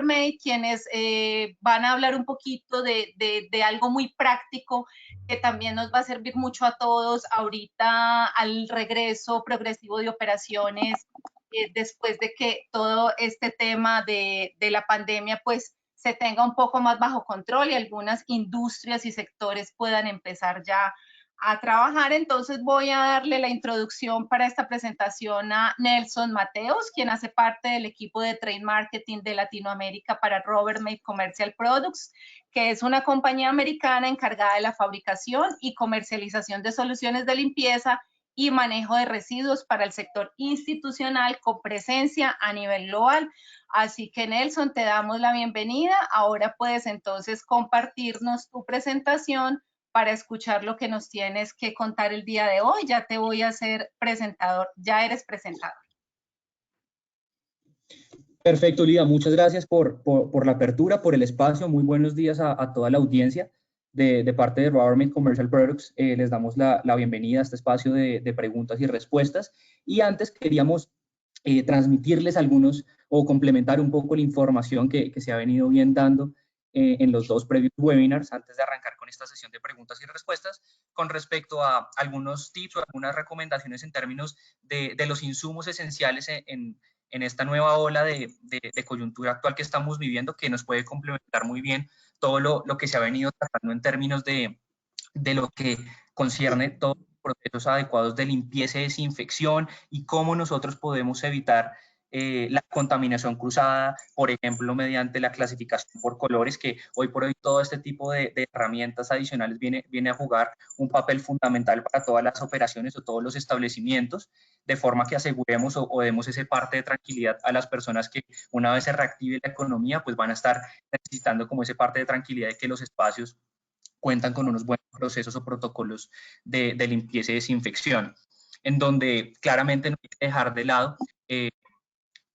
May, quienes van a hablar un poquito de algo muy práctico que también nos va a servir mucho a todos ahorita al regreso progresivo de operaciones después de que todo este tema de la pandemia pues se tenga un poco más bajo control y algunas industrias y sectores puedan empezar ya a trabajar. Entonces voy a darle la introducción para esta presentación a Nelson Mateos, quien hace parte del equipo de Trade Marketing de Latinoamérica para Rubbermaid Commercial Products, que es una compañía americana encargada de la fabricación y comercialización de soluciones de limpieza y manejo de residuos para el sector institucional con presencia a nivel global. Así que Nelson, te damos la bienvenida. Ahora puedes entonces compartirnos tu presentación para escuchar lo que nos tienes que contar el día de hoy. Ya te voy a hacer presentador, ya eres presentador. Perfecto, Lida, muchas gracias por la apertura, por el espacio. Muy buenos días a toda la audiencia de parte de Rubbermaid Commercial Products. Les damos la bienvenida a este espacio de preguntas y respuestas. Y antes queríamos transmitirles algunos o complementar un poco la información que se ha venido bien dando en los dos previos webinars antes de arrancar con esta sesión de preguntas y respuestas con respecto a algunos tips o algunas recomendaciones en términos de los insumos esenciales en esta nueva ola de coyuntura actual que estamos viviendo, que nos puede complementar muy bien todo lo que se ha venido tratando en términos de lo que concierne todos los procesos adecuados de limpieza y desinfección y cómo nosotros podemos evitar la contaminación cruzada, por ejemplo, mediante la clasificación por colores, que hoy por hoy todo este tipo de herramientas adicionales viene a jugar un papel fundamental para todas las operaciones o todos los establecimientos, de forma que aseguremos o demos ese parte de tranquilidad a las personas que una vez se reactive la economía, pues van a estar necesitando como ese parte de tranquilidad de que los espacios cuentan con unos buenos procesos o protocolos de limpieza y desinfección, en donde claramente no hay que dejar de lado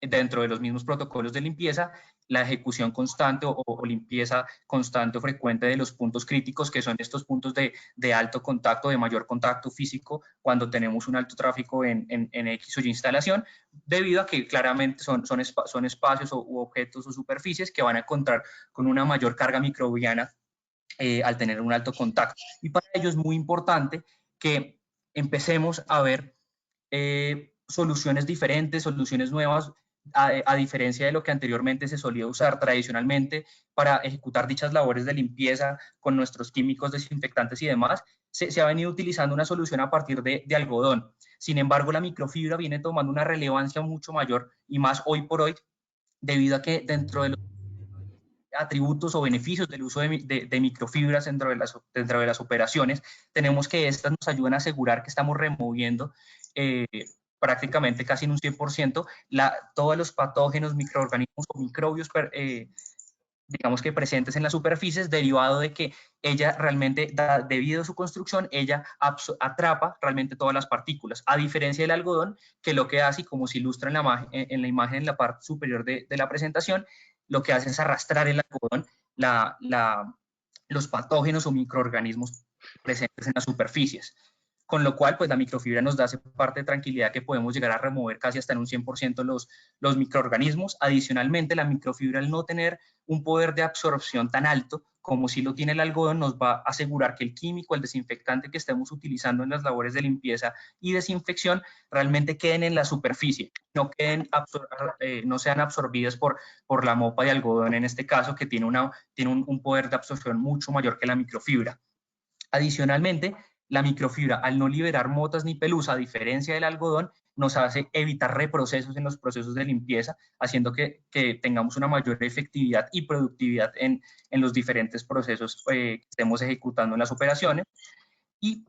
dentro de los mismos protocolos de limpieza, la ejecución constante o limpieza constante o frecuente de los puntos críticos, que son estos puntos de alto contacto, de mayor contacto físico, cuando tenemos un alto tráfico en X o Y instalación, debido a que claramente son espacios u objetos o superficies que van a encontrar con una mayor carga microbiana al tener un alto contacto. Y para ello es muy importante que empecemos a ver soluciones diferentes, soluciones nuevas, a diferencia de lo que anteriormente se solía usar tradicionalmente para ejecutar dichas labores de limpieza con nuestros químicos desinfectantes y demás, se ha venido utilizando una solución a partir de algodón. Sin embargo, la microfibra viene tomando una relevancia mucho mayor y más hoy por hoy, debido a que dentro de los atributos o beneficios del uso de microfibras dentro de las operaciones, tenemos que estas nos ayudan a asegurar que estamos removiendo prácticamente casi en un 100% todos los patógenos, microorganismos o microbios digamos que presentes en las superficies, derivado de que ella realmente, debido a su construcción, ella atrapa realmente todas las partículas, a diferencia del algodón, que lo que hace, como se ilustra en la imagen en la parte superior de la presentación, lo que hace es arrastrar el algodón los patógenos o microorganismos presentes en las superficies. Con lo cual, pues la microfibra nos da esa parte de tranquilidad que podemos llegar a remover casi hasta en un 100% los microorganismos. Adicionalmente, la microfibra, al no tener un poder de absorción tan alto como si lo tiene el algodón, nos va a asegurar que el químico, el desinfectante que estemos utilizando en las labores de limpieza y desinfección realmente queden en la superficie, no sean absorbidas por la mopa de algodón en este caso, que tiene un poder de absorción mucho mayor que la microfibra. Adicionalmente, la microfibra, al no liberar motas ni pelusa, a diferencia del algodón, nos hace evitar reprocesos en los procesos de limpieza, haciendo que tengamos una mayor efectividad y productividad en los diferentes procesos que estemos ejecutando en las operaciones. Y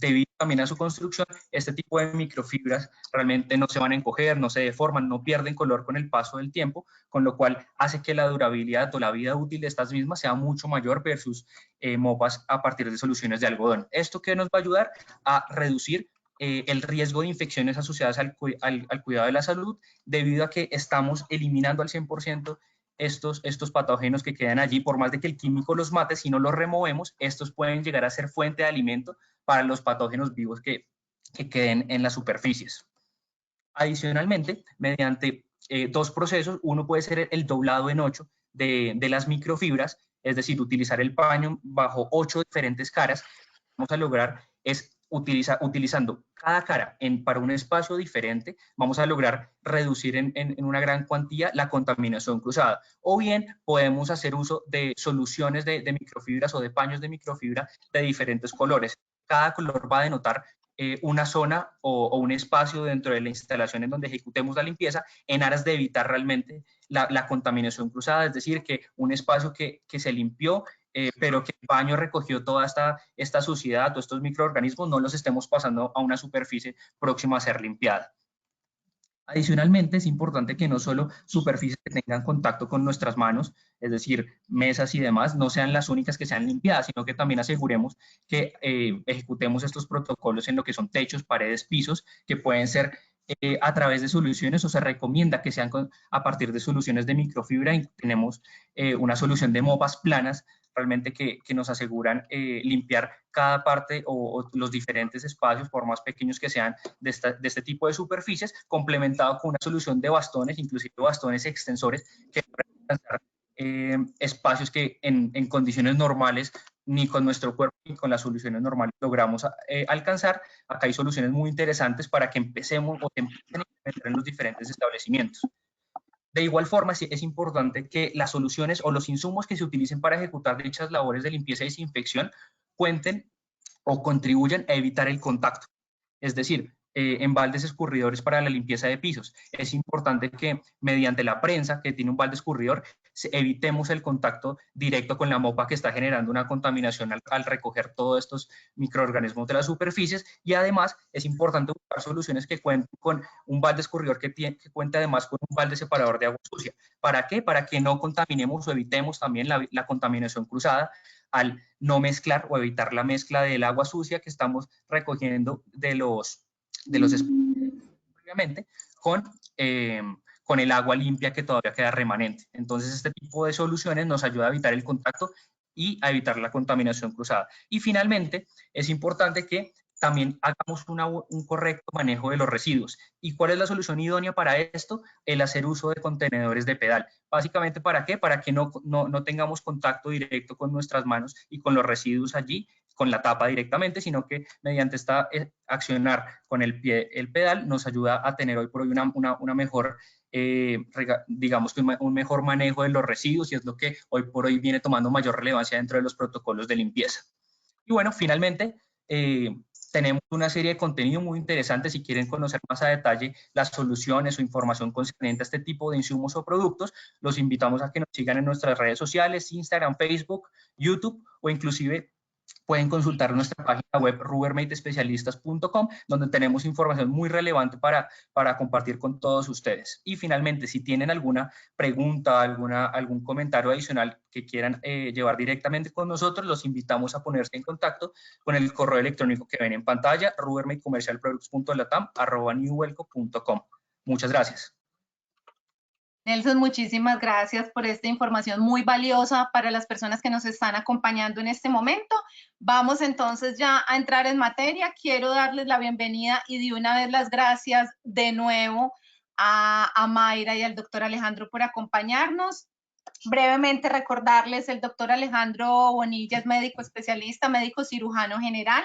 debido también a su construcción, este tipo de microfibras realmente no se van a encoger, no se deforman, no pierden color con el paso del tiempo, con lo cual hace que la durabilidad o la vida útil de estas mismas sea mucho mayor versus mopas a partir de soluciones de algodón. ¿Esto qué nos va a ayudar? A reducir el riesgo de infecciones asociadas al cuidado de la salud, debido a que estamos eliminando al 100% estos patógenos que quedan allí. Por más de que el químico los mate, si no los removemos, estos pueden llegar a ser fuente de alimento para los patógenos vivos que queden en las superficies. Adicionalmente, mediante dos procesos. Uno puede ser el doblado en 8 de las microfibras, es decir, utilizar el paño bajo 8 diferentes caras. Vamos a lograr es utilizando cada cara para un espacio diferente, vamos a lograr reducir en una gran cuantía la contaminación cruzada. O bien podemos hacer uso de soluciones de microfibras o de paños de microfibra de diferentes colores. Cada color va a denotar una zona o un espacio dentro de la instalación en donde ejecutemos la limpieza en aras de evitar realmente la contaminación cruzada, es decir, que un espacio que se limpió, pero que el baño recogió toda esta suciedad, todos estos microorganismos, no los estemos pasando a una superficie próxima a ser limpiada. Adicionalmente, es importante que no solo superficies que tengan contacto con nuestras manos, es decir, mesas y demás, no sean las únicas que sean limpiadas, sino que también aseguremos que ejecutemos estos protocolos en lo que son techos, paredes, pisos, que pueden ser a través de soluciones, o se recomienda que sean a partir de soluciones de microfibra, y tenemos una solución de mopas planas realmente que nos aseguran limpiar cada parte o los diferentes espacios, por más pequeños que sean, de este tipo de superficies, complementado con una solución de bastones, inclusive bastones extensores, que pueden alcanzar espacios que en condiciones normales ni con nuestro cuerpo ni con las soluciones normales logramos alcanzar. Acá hay soluciones muy interesantes para que empecemos o empiecen a implementar en los diferentes establecimientos. De igual forma, es importante que las soluciones o los insumos que se utilicen para ejecutar dichas labores de limpieza y desinfección cuenten o contribuyan a evitar el contacto. Es decir, en baldes escurridores para la limpieza de pisos. Es importante que mediante la prensa que tiene un balde escurridor evitemos el contacto directo con la mopa que está generando una contaminación al recoger todos estos microorganismos de las superficies, y además es importante buscar soluciones que cuenten con un balde escurridor que cuente además con un balde separador de agua sucia. ¿Para qué? Para que no contaminemos o evitemos también la contaminación cruzada al no mezclar o evitar la mezcla del agua sucia que estamos recogiendo de los previamente con el agua limpia que todavía queda remanente. Entonces, este tipo de soluciones nos ayuda a evitar el contacto y a evitar la contaminación cruzada. Y finalmente, es importante que también hagamos un correcto manejo de los residuos. ¿Y cuál es la solución idónea para esto? El hacer uso de contenedores de pedal. Básicamente, ¿para qué? Para que no tengamos contacto directo con nuestras manos y con los residuos allí, con la tapa directamente, sino que mediante esta accionar con el pie el pedal nos ayuda a tener hoy por hoy una mejor, digamos que un mejor manejo de los residuos, y es lo que hoy por hoy viene tomando mayor relevancia dentro de los protocolos de limpieza. Y bueno, finalmente, tenemos una serie de contenido muy interesante. Si quieren conocer más a detalle las soluciones o información concerniente a este tipo de insumos o productos, los invitamos a que nos sigan en nuestras redes sociales, Instagram, Facebook, YouTube, o inclusive pueden consultar nuestra página web rubbermaidespecialistas.com, donde tenemos información muy relevante para compartir con todos ustedes. Y finalmente, si tienen alguna pregunta, algún comentario adicional que quieran llevar directamente con nosotros, los invitamos a ponerse en contacto con el correo electrónico que ven en pantalla, rubbermaidcommercialproducts.latam@newwelco.com. Muchas gracias. Nelson, muchísimas gracias por esta información muy valiosa para las personas que nos están acompañando en este momento. Vamos entonces ya a entrar en materia. Quiero darles la bienvenida y de una vez las gracias de nuevo a Mayra y al doctor Alejandro por acompañarnos. Brevemente recordarles, el doctor Alejandro Bonilla es médico especialista, médico cirujano general,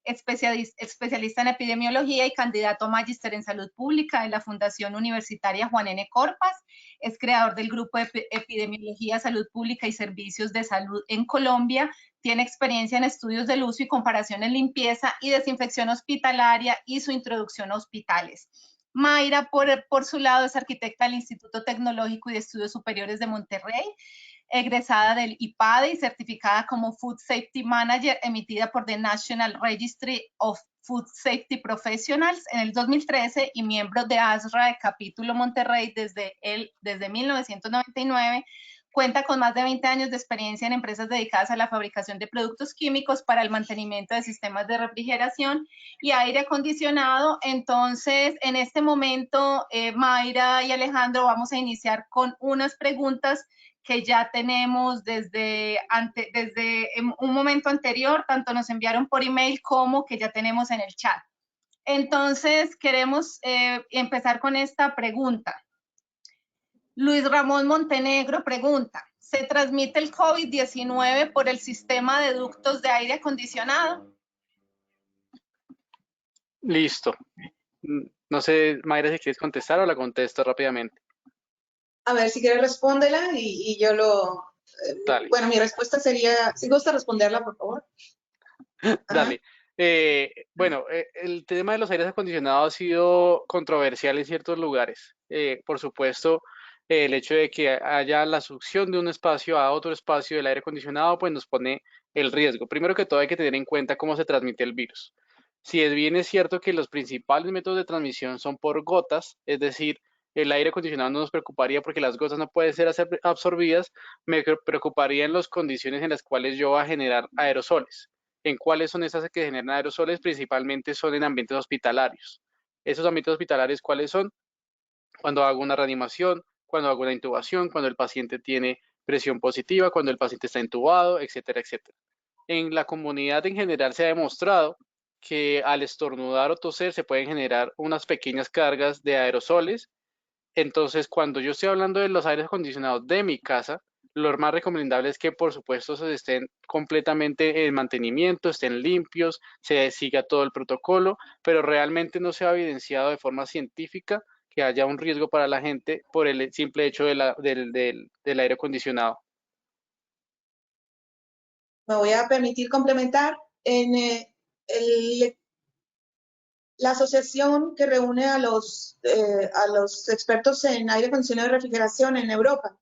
especialista en epidemiología y candidato a magíster en salud pública de la Fundación Universitaria Juan N. Corpas. Es creador del grupo de epidemiología, salud pública y servicios de salud en Colombia. Tiene experiencia en estudios del uso y comparación en limpieza y desinfección hospitalaria y su introducción a hospitales. Mayra, por su lado, es arquitecta del Instituto Tecnológico y de Estudios Superiores de Monterrey, egresada del IPADE y certificada como Food Safety Manager, emitida por The National Registry of Food Safety Professionals en el 2013, y miembro de ASRA de Capítulo Monterrey desde 1999. Cuenta con más de 20 años de experiencia en empresas dedicadas a la fabricación de productos químicos para el mantenimiento de sistemas de refrigeración y aire acondicionado. Entonces, en este momento, Mayra y Alejandro, vamos a iniciar con unas preguntas que ya tenemos desde un momento anterior, tanto nos enviaron por email como que ya tenemos en el chat. Entonces, queremos empezar con esta pregunta. Luis Ramón Montenegro pregunta, ¿se transmite el COVID-19 por el sistema de ductos de aire acondicionado? Listo. No sé, Mayra, si quieres contestar o la contesto rápidamente. A ver, si quieres respóndela y yo lo... Dale. Bueno, mi respuesta sería, si gusta responderla, por favor. Dale. Bueno, el tema de los aires acondicionados ha sido controversial en ciertos lugares. Por supuesto, el hecho de que haya la succión de un espacio a otro espacio del aire acondicionado, pues nos pone el riesgo. Primero que todo, hay que tener en cuenta cómo se transmite el virus. Si es bien es cierto que los principales métodos de transmisión son por gotas, es decir, el aire acondicionado no nos preocuparía porque las gotas no pueden ser absorbidas, me preocuparía en las condiciones en las cuales yo voy a generar aerosoles. ¿En cuáles son esas que generan aerosoles? Principalmente son en ambientes hospitalarios. ¿Esos ambientes hospitalarios cuáles son? Cuando hago una reanimación, cuando hago una intubación, cuando el paciente tiene presión positiva, cuando el paciente está intubado, etcétera, etcétera. En la comunidad en general se ha demostrado que al estornudar o toser se pueden generar unas pequeñas cargas de aerosoles. Entonces, cuando yo estoy hablando de los aires acondicionados de mi casa, lo más recomendable es que, por supuesto, se estén completamente en mantenimiento, estén limpios, se siga todo el protocolo, pero realmente no se ha evidenciado de forma científica que haya un riesgo para la gente por el simple hecho del aire acondicionado. Me voy a permitir complementar. En la asociación que reúne a los expertos en aire acondicionado y refrigeración en Europa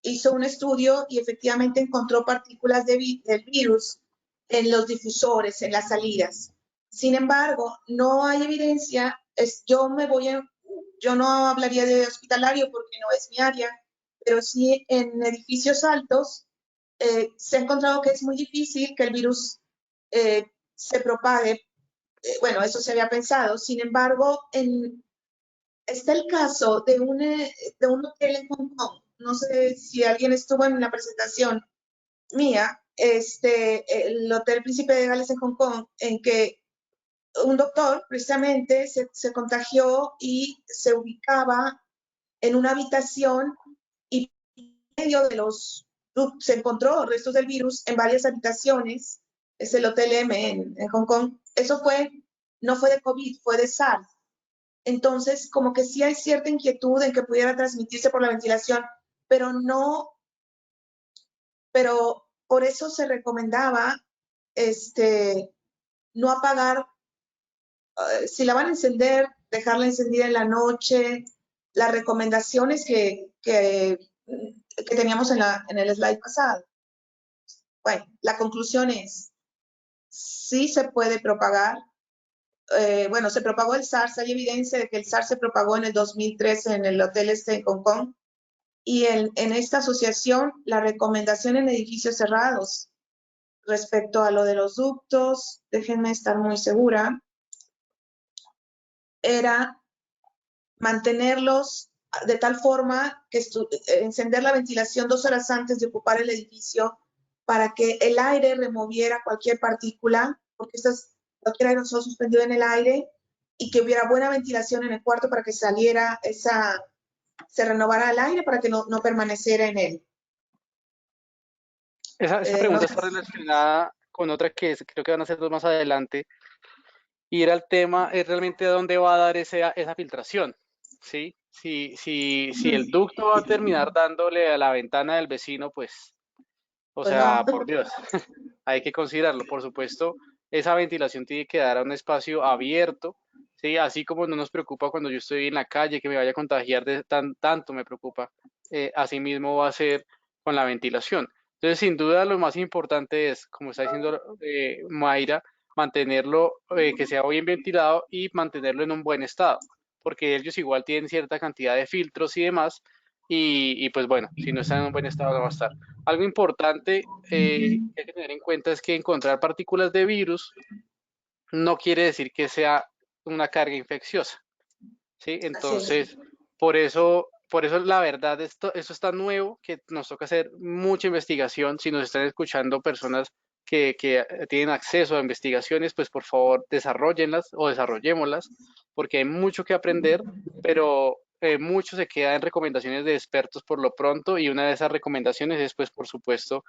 hizo un estudio y efectivamente encontró partículas del virus en los difusores, en las salidas. Sin embargo, no hay evidencia. Yo no hablaría de hospitalario porque no es mi área, pero sí en edificios altos se ha encontrado que es muy difícil que el virus se propague. Bueno, eso se había pensado. Sin embargo, está el caso de un hotel en Hong Kong. No sé si alguien estuvo en la presentación mía, el Hotel Príncipe de Gales en Hong Kong, en que un doctor precisamente se contagió y se ubicaba en una habitación y en medio de se encontró restos del virus en varias habitaciones. Es el Hotel M en Hong Kong. Eso no fue de COVID, fue de SARS. Entonces, como que sí hay cierta inquietud en que pudiera transmitirse por la ventilación, pero por eso se recomendaba no apagar, si la van a encender, dejarla encendida en la noche. Las recomendaciones que teníamos en el slide pasado. Bueno, la conclusión es, sí se puede propagar. Bueno, se propagó el SARS, hay evidencia de que el SARS se propagó en el 2013 en el hotel en Hong Kong, y en esta asociación la recomendación en edificios cerrados respecto a lo de los ductos, déjenme estar muy segura, era mantenerlos de tal forma que encender la ventilación 2 horas antes de ocupar el edificio para que el aire removiera cualquier partícula, porque cualquier aerosol suspendido en el aire, y que hubiera buena ventilación en el cuarto para que saliera se renovara el aire para que no permaneciera en él. Esa pregunta está relacionada con otra que creo que van a ser dos más adelante, y era el tema, es realmente a dónde va a dar esa filtración, ¿sí? Si el ducto va a terminar dándole a la ventana del vecino, pues, o sea, por Dios, hay que considerarlo. Por supuesto, esa ventilación tiene que dar a un espacio abierto, ¿sí? Así como no nos preocupa cuando yo estoy en la calle que me vaya a contagiar tanto me preocupa, así mismo va a ser con la ventilación. Entonces, sin duda, lo más importante es, como está diciendo Mayra, mantenerlo, que sea bien ventilado y mantenerlo en un buen estado, porque ellos igual tienen cierta cantidad de filtros y demás, y pues bueno, si no está en un buen estado no va a estar. Algo importante que hay que tener en cuenta es que encontrar partículas de virus no quiere decir que sea una carga infecciosa, ¿sí? Entonces, por eso la verdad, eso es tan nuevo que nos toca hacer mucha investigación. Si nos están escuchando personas que tienen acceso a investigaciones, pues por favor desarrollenlas o desarrollémoslas, porque hay mucho que aprender, pero mucho se queda en recomendaciones de expertos por lo pronto, y una de esas recomendaciones es, pues, por supuesto,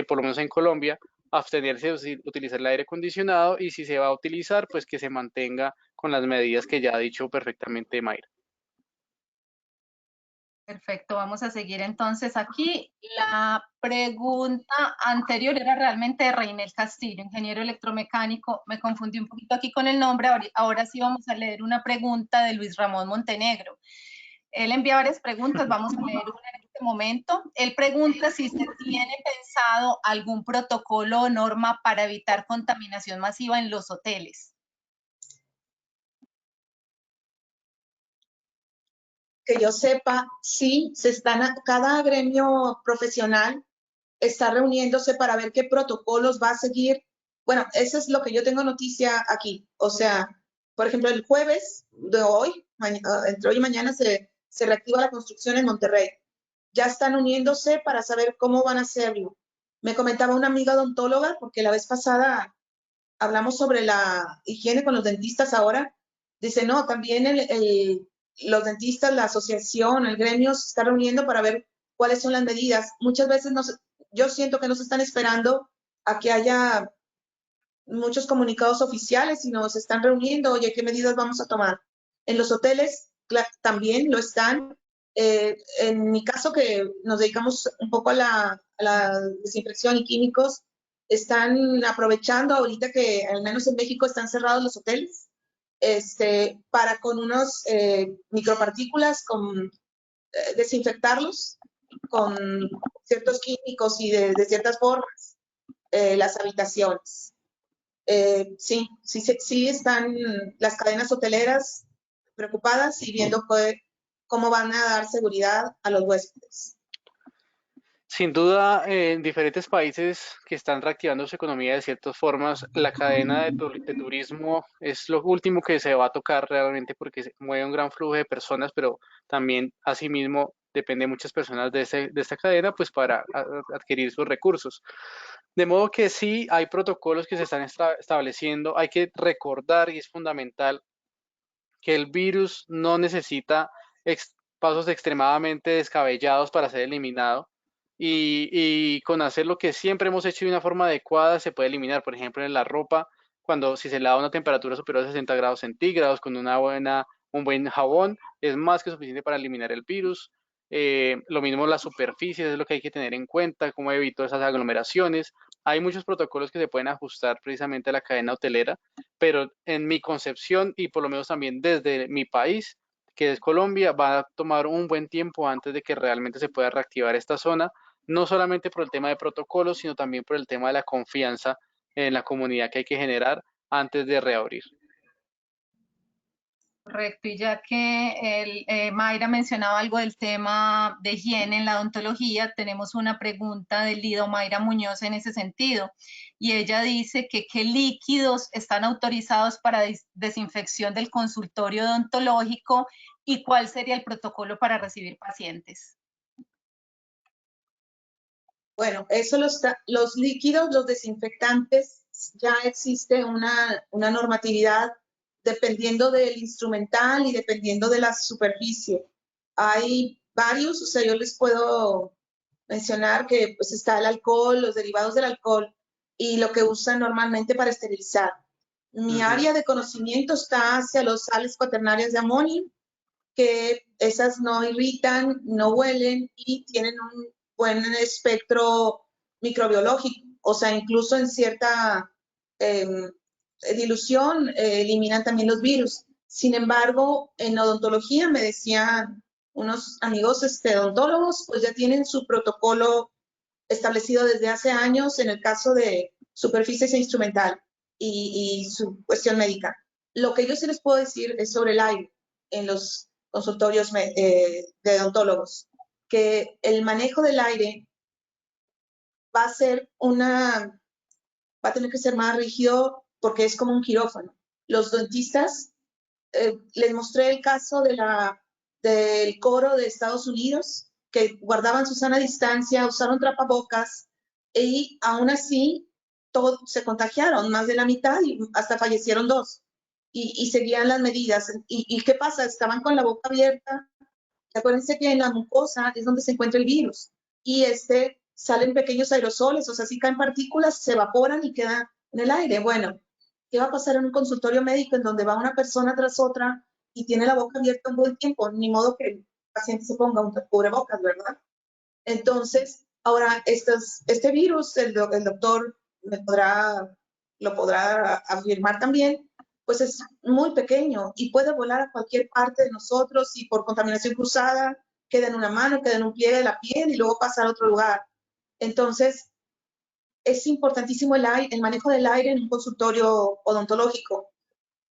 por lo menos en Colombia, abstenerse de utilizar el aire acondicionado, y si se va a utilizar, pues que se mantenga con las medidas que ya ha dicho perfectamente Mayra. Perfecto, vamos a seguir entonces aquí. La pregunta anterior era realmente de Reinel Castillo, ingeniero electromecánico. Me confundí un poquito aquí con el nombre. Ahora sí vamos a leer una pregunta de Luis Ramón Montenegro. Él envía varias preguntas, vamos a leer una en este momento. Él pregunta si se tiene pensado algún protocolo o norma para evitar contaminación masiva en los hoteles. Que yo sepa, sí, cada gremio profesional está reuniéndose para ver qué protocolos va a seguir. Bueno, eso es lo que yo tengo noticia aquí. O sea, por ejemplo, el jueves de hoy, entre hoy y mañana se reactiva la construcción en Monterrey. Ya están uniéndose para saber cómo van a hacerlo. Me comentaba una amiga odontóloga, porque la vez pasada hablamos sobre la higiene con los dentistas ahora. Dice, no, también los dentistas, la asociación, el gremio se está reuniendo para ver cuáles son las medidas. Muchas veces yo siento que no se están esperando a que haya muchos comunicados oficiales, sino se están reuniendo, oye, ¿qué medidas vamos a tomar? En los hoteles también lo están. En mi caso, que nos dedicamos un poco a la desinfección y químicos, están aprovechando ahorita que al menos en México están cerrados los hoteles, para con unos micropartículas, desinfectarlos con ciertos químicos y de ciertas formas las habitaciones. Sí están las cadenas hoteleras preocupadas y viendo cómo van a dar seguridad a los huéspedes. Sin duda, en diferentes países que están reactivando su economía de ciertas formas, la cadena de turismo es lo último que se va a tocar realmente, porque se mueve un gran flujo de personas, pero también asimismo depende de muchas personas de esta cadena, pues para adquirir sus recursos. De modo que sí hay protocolos que se están estableciendo. Hay que recordar, y es fundamental, que el virus no necesita pasos extremadamente descabellados para ser eliminado, y con hacer lo que siempre hemos hecho de una forma adecuada se puede eliminar. Por ejemplo, en la ropa, si se lava a una temperatura superior a 60 grados centígrados con un buen jabón, es más que suficiente para eliminar el virus. Lo mismo las superficies, es lo que hay que tener en cuenta, cómo evito esas aglomeraciones. Hay muchos protocolos que se pueden ajustar precisamente a la cadena hotelera, pero en mi concepción, y por lo menos también desde mi país, que es Colombia, va a tomar un buen tiempo antes de que realmente se pueda reactivar esta zona, no solamente por el tema de protocolos, sino también por el tema de la confianza en la comunidad que hay que generar antes de reabrir. Correcto, y ya que Mayra mencionaba algo del tema de higiene en la odontología, tenemos una pregunta del Lido Mayra Muñoz en ese sentido, y ella dice que qué líquidos están autorizados para desinfección del consultorio odontológico y cuál sería el protocolo para recibir pacientes. Bueno, eso los líquidos, los desinfectantes, ya existe una normatividad dependiendo del instrumental y dependiendo de la superficie. Hay varios, o sea, yo les puedo mencionar que pues está el alcohol, los derivados del alcohol y lo que usan normalmente para esterilizar. Mi área de conocimiento está hacia los sales cuaternarias de amonio, que esas no irritan, no huelen y tienen un buen espectro microbiológico, o sea, incluso en cierta dilución eliminan también los virus. Sin embargo, en odontología me decían unos amigos odontólogos, pues ya tienen su protocolo establecido desde hace años en el caso de superficies e instrumental y su cuestión médica. Lo que yo sí les puedo decir es sobre el aire en los consultorios de odontólogos, que el manejo del aire va a tener que ser más rígido porque es como un quirófano. Los dentistas, les mostré el caso del coro de Estados Unidos, que guardaban su sana distancia, usaron tapabocas y aún así todos se contagiaron, más de la mitad, y hasta fallecieron 2. Y seguían las medidas. ¿Y qué pasa? Estaban con la boca abierta Acuérdense que en la mucosa es donde se encuentra el virus y salen pequeños aerosoles, o sea, si caen partículas, se evaporan y quedan en el aire. Bueno, ¿qué va a pasar en un consultorio médico en donde va una persona tras otra y tiene la boca abierta un buen tiempo? Ni modo que el paciente se ponga un cubrebocas, ¿verdad? Entonces, ahora, este virus, el doctor lo podrá afirmar también, pues es muy pequeño y puede volar a cualquier parte de nosotros y por contaminación cruzada queda en una mano, queda en un pie de la piel y luego pasa a otro lugar. Entonces, es importantísimo el manejo del aire en un consultorio odontológico.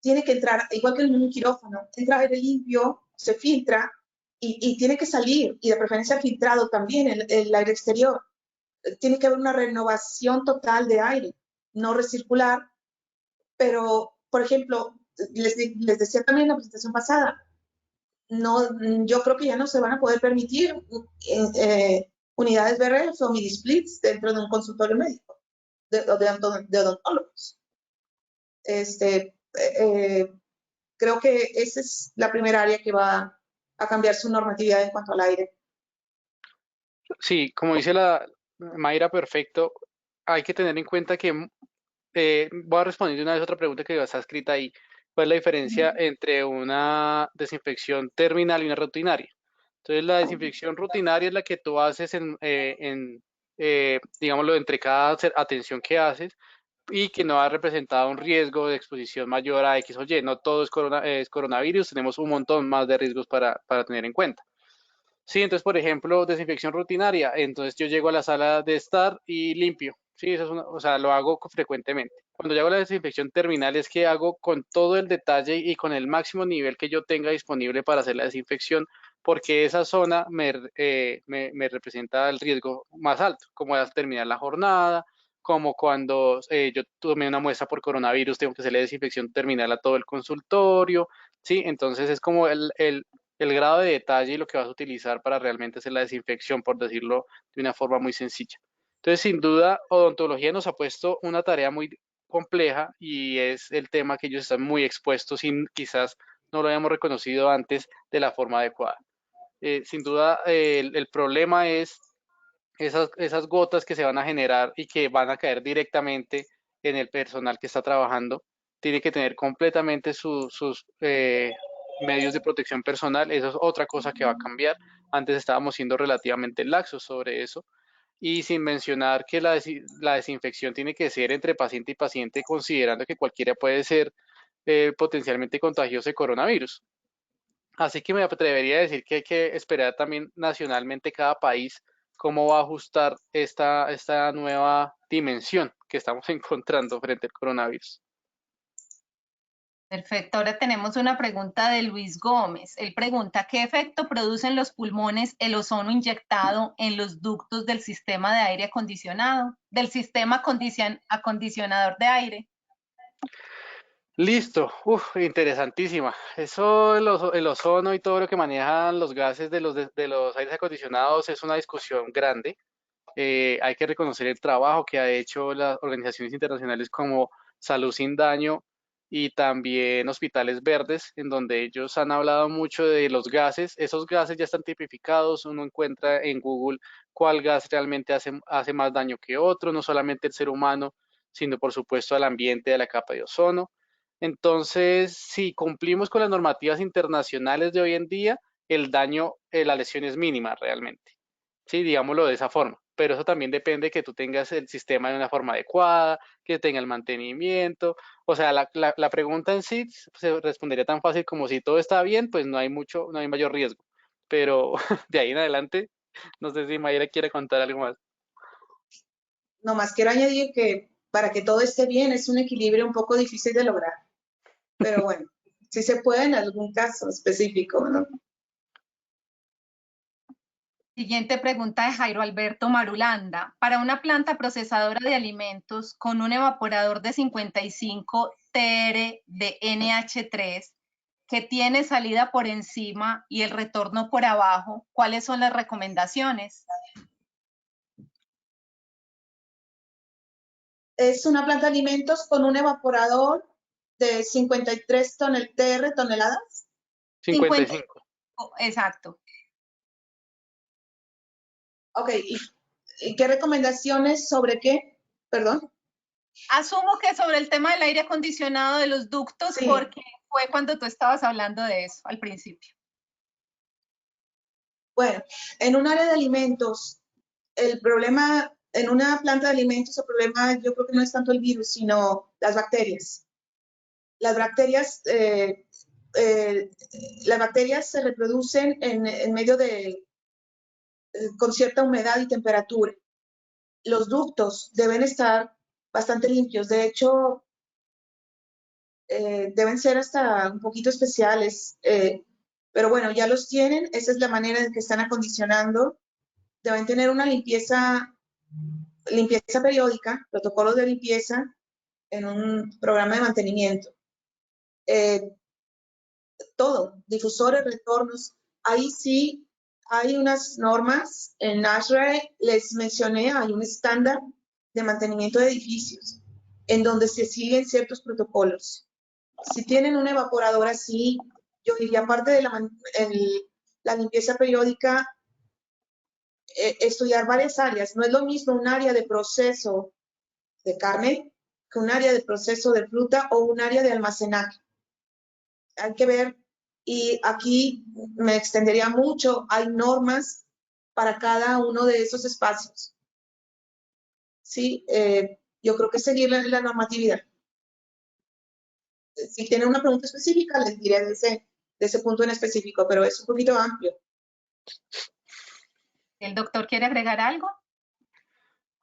Tiene que entrar, igual que en un quirófano, entra aire limpio, se filtra y tiene que salir, y de preferencia filtrado también el aire exterior. Tiene que haber una renovación total de aire, no recircular, pero, por ejemplo, les decía también en la presentación pasada, yo creo que ya no se van a poder permitir unidades BRF o mini-splits dentro de un consultorio médico, de odontólogos. Creo que esa es la primera área que va a cambiar su normatividad en cuanto al aire. Sí, como dice la Mayra, perfecto. Hay que tener en cuenta que voy a responder de una vez otra pregunta que está escrita ahí. ¿Cuál es la diferencia entre una desinfección terminal y una rutinaria? Entonces, la desinfección rutinaria es la que tú haces digámoslo, entre cada atención que haces y que no ha representado un riesgo de exposición mayor a X o Y. No todo es coronavirus, tenemos un montón más de riesgos para tener en cuenta. Sí, entonces, por ejemplo, desinfección rutinaria. Entonces, yo llego a la sala de estar y limpio. Sí, eso es o sea, lo hago frecuentemente. Cuando yo hago la desinfección terminal es que hago con todo el detalle y con el máximo nivel que yo tenga disponible para hacer la desinfección, porque esa zona me representa el riesgo más alto, como al terminar la jornada, como cuando yo tomé una muestra por coronavirus, tengo que hacer la desinfección terminal a todo el consultorio. Sí, entonces es como el grado de detalle y lo que vas a utilizar para realmente hacer la desinfección, por decirlo de una forma muy sencilla. Entonces, sin duda, odontología nos ha puesto una tarea muy compleja y es el tema que ellos están muy expuestos y quizás no lo hayamos reconocido antes de la forma adecuada. Sin duda, el problema es esas gotas que se van a generar y que van a caer directamente en el personal que está trabajando. Tiene que tener completamente sus medios de protección personal. Eso es otra cosa que va a cambiar. Antes estábamos siendo relativamente laxos sobre eso. Y sin mencionar que la desinfección tiene que ser entre paciente y paciente, considerando que cualquiera puede ser potencialmente contagioso de coronavirus. Así que me atrevería a decir que hay que esperar también nacionalmente cada país cómo va a ajustar esta nueva dimensión que estamos encontrando frente al coronavirus. Perfecto, ahora tenemos una pregunta de Luis Gómez. Él pregunta, ¿qué efecto produce en los pulmones el ozono inyectado en los ductos del sistema de aire acondicionado, del sistema acondicionador de aire? Listo, interesantísima. Eso, el ozono y todo lo que manejan los gases de los aires acondicionados es una discusión grande. Hay que reconocer el trabajo que ha hecho las organizaciones internacionales como Salud Sin Daño y también Hospitales Verdes, en donde ellos han hablado mucho de los gases. Esos gases ya están tipificados, uno encuentra en Google cuál gas realmente hace más daño que otro, no solamente el ser humano, sino por supuesto al ambiente de la capa de ozono. Entonces, si cumplimos con las normativas internacionales de hoy en día, el daño, la lesión es mínima realmente. Sí, digámoslo de esa forma. Pero eso también depende de que tú tengas el sistema de una forma adecuada, que tenga el mantenimiento. O sea, la pregunta en sí se respondería tan fácil como si todo está bien, pues no hay mayor riesgo. Pero de ahí en adelante, no sé si Mayra quiere contar algo más. Nomás quiero añadir que para que todo esté bien es un equilibrio un poco difícil de lograr. Pero bueno, sí se puede en algún caso específico, ¿no? Siguiente pregunta de Jairo Alberto Marulanda. Para una planta procesadora de alimentos con un evaporador de 55 TR de NH3 que tiene salida por encima y el retorno por abajo, ¿cuáles son las recomendaciones? Es una planta de alimentos con un evaporador de 53 TR toneladas. 55. Exacto. Ok, ¿y qué recomendaciones sobre qué? Perdón. Asumo que sobre el tema del aire acondicionado de los ductos, Sí. porque fue cuando tú estabas hablando de eso al principio. Bueno, en un área de alimentos, el problema, en una planta de alimentos, el problema yo creo que no es tanto el virus, sino las bacterias. Las bacterias, se reproducen en medio de, con cierta humedad y temperatura. Los ductos deben estar bastante limpios. De hecho, deben ser hasta un poquito especiales. Pero bueno, ya los tienen. Esa es la manera en que están acondicionando. Deben tener una limpieza periódica, protocolos de limpieza en un programa de mantenimiento. Todo, difusores, retornos. Ahí sí hay unas normas. En ASHRAE les mencioné, hay un estándar de mantenimiento de edificios en donde se siguen ciertos protocolos. Si tienen una evaporadora así, yo diría, aparte de la limpieza periódica, estudiar varias áreas. No es lo mismo un área de proceso de carne que un área de proceso de fruta o un área de almacenaje. Hay que ver, y aquí me extendería mucho, hay normas para cada uno de esos espacios. Sí, yo creo que seguir la normatividad. Si tienen una pregunta específica, les diré de ese punto en específico, pero es un poquito amplio. ¿El doctor quiere agregar algo?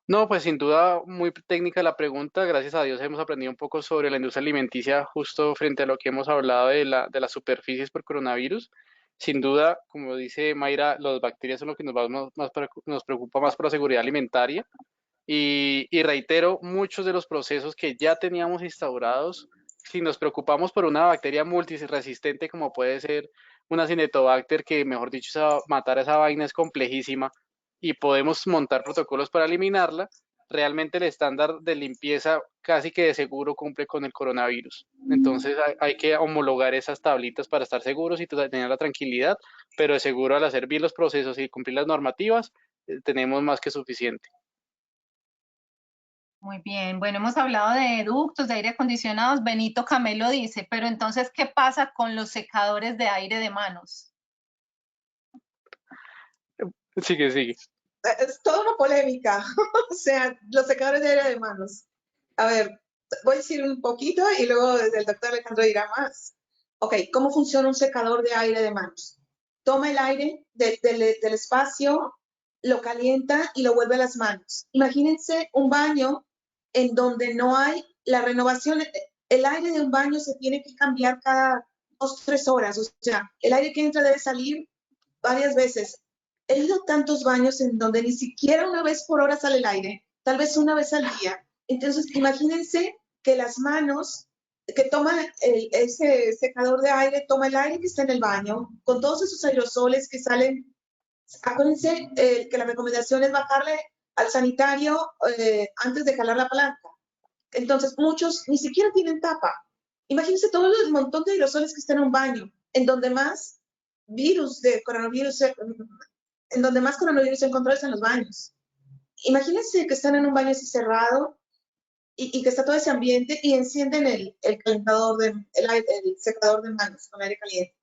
No, pues sin duda muy técnica la pregunta. Gracias a Dios hemos aprendido un poco sobre la industria alimenticia justo frente a lo que hemos hablado de las superficies por coronavirus. Sin duda, como dice Mayra, las bacterias son lo que nos preocupa más por la seguridad alimentaria. Y reitero, muchos de los procesos que ya teníamos instaurados, si nos preocupamos por una bacteria multiresistente como puede ser una Cinetobacter, que mejor dicho, matar a esa vaina es complejísima y podemos montar protocolos para eliminarla, realmente el estándar de limpieza casi que de seguro cumple con el coronavirus. Entonces hay que homologar esas tablitas para estar seguros y tener la tranquilidad, pero de seguro al hacer bien los procesos y cumplir las normativas, tenemos más que suficiente. Muy bien, bueno, hemos hablado de ductos, de aire acondicionados. Benito Camelo dice, pero entonces, ¿qué pasa con los secadores de aire de manos? Sigue, sigue. Es toda una polémica. O sea, los secadores de aire de manos. A ver, voy a decir un poquito y luego el doctor Alejandro dirá más. Ok, ¿cómo funciona un secador de aire de manos? Toma el aire del espacio, lo calienta y lo vuelve a las manos. Imagínense un baño en donde no hay la renovación. El aire de un baño se tiene que cambiar cada 2-3 horas. O sea, el aire que entra debe salir varias veces. He ido a tantos baños en donde ni siquiera una vez por hora sale el aire, tal vez una vez al día. Entonces, imagínense que las manos que toman ese secador de aire, toma el aire que está en el baño, con todos esos aerosoles que salen. Acuérdense que la recomendación es bajarle al sanitario antes de jalar la palanca. Entonces, muchos ni siquiera tienen tapa. Imagínense todo el montón de aerosoles que están en un baño, en donde más virus de coronavirus, en donde más coronavirus se encontró es en los baños. Imagínense que están en un baño así cerrado y que está todo ese ambiente y encienden el calentador, el secador de manos con aire caliente.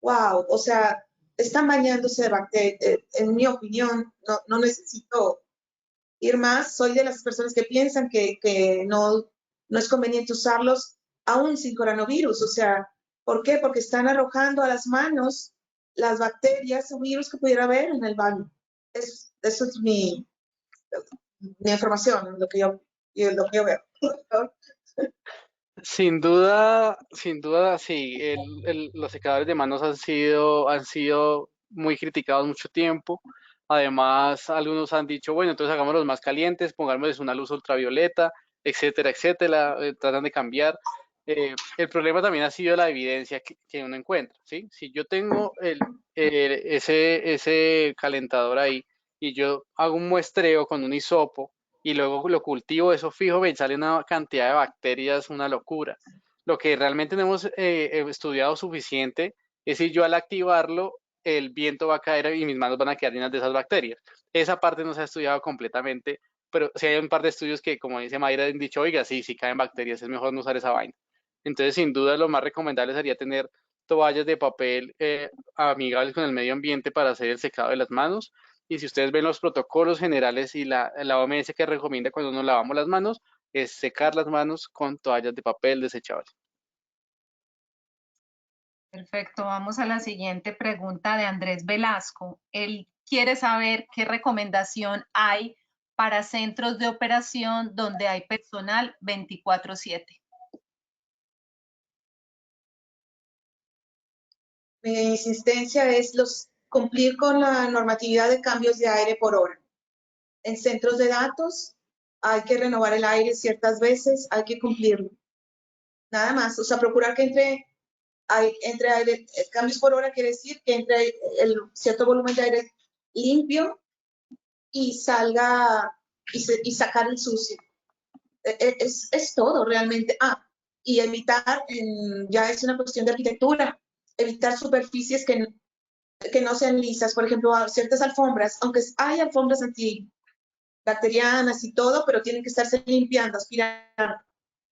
¡Wow! O sea, están bañándose de bacterias. En mi opinión, no necesito ir más. Soy de las personas que piensan que no es conveniente usarlos aún sin coronavirus. O sea, ¿por qué? Porque están arrojando a las manos las bacterias o virus que pudiera haber en el baño. Eso es mi información, lo que yo veo. Sin duda, sí. Los secadores de manos han sido muy criticados mucho tiempo. Además, algunos han dicho, bueno, entonces hagámoslos más calientes, pongámosles una luz ultravioleta, etcétera, etcétera. Tratan de cambiar. El problema también ha sido la evidencia que uno encuentra, ¿sí? Si yo tengo ese calentador ahí y yo hago un muestreo con un hisopo y luego lo cultivo, eso fijo, me sale una cantidad de bacterias, una locura. Lo que realmente no hemos estudiado suficiente es si yo al activarlo el viento va a caer y mis manos van a quedar llenas de esas bacterias. Esa parte no se ha estudiado completamente, pero sí hay un par de estudios que, como dice Mayra, han dicho, oiga, sí, sí caen bacterias, es mejor no usar esa vaina. Entonces, sin duda, lo más recomendable sería tener toallas de papel amigables con el medio ambiente para hacer el secado de las manos. Y si ustedes ven los protocolos generales y la OMS que recomienda cuando nos lavamos las manos, es secar las manos con toallas de papel desechables. Perfecto, vamos a la siguiente pregunta de Andrés Velasco. Él quiere saber qué recomendación hay para centros de operación donde hay personal 24/7. Mi insistencia es cumplir con la normatividad de cambios de aire por hora. En centros de datos hay que renovar el aire ciertas veces, hay que cumplirlo. Nada más, o sea, procurar que entre aire, cambios por hora quiere decir que entre el cierto volumen de aire limpio y salga y sacar el sucio. Es todo realmente. Y evitar, ya es una cuestión de arquitectura, evitar superficies que no sean lisas, por ejemplo, ciertas alfombras, aunque hay alfombras antibacterianas y todo, pero tienen que estarse limpiando, aspirando.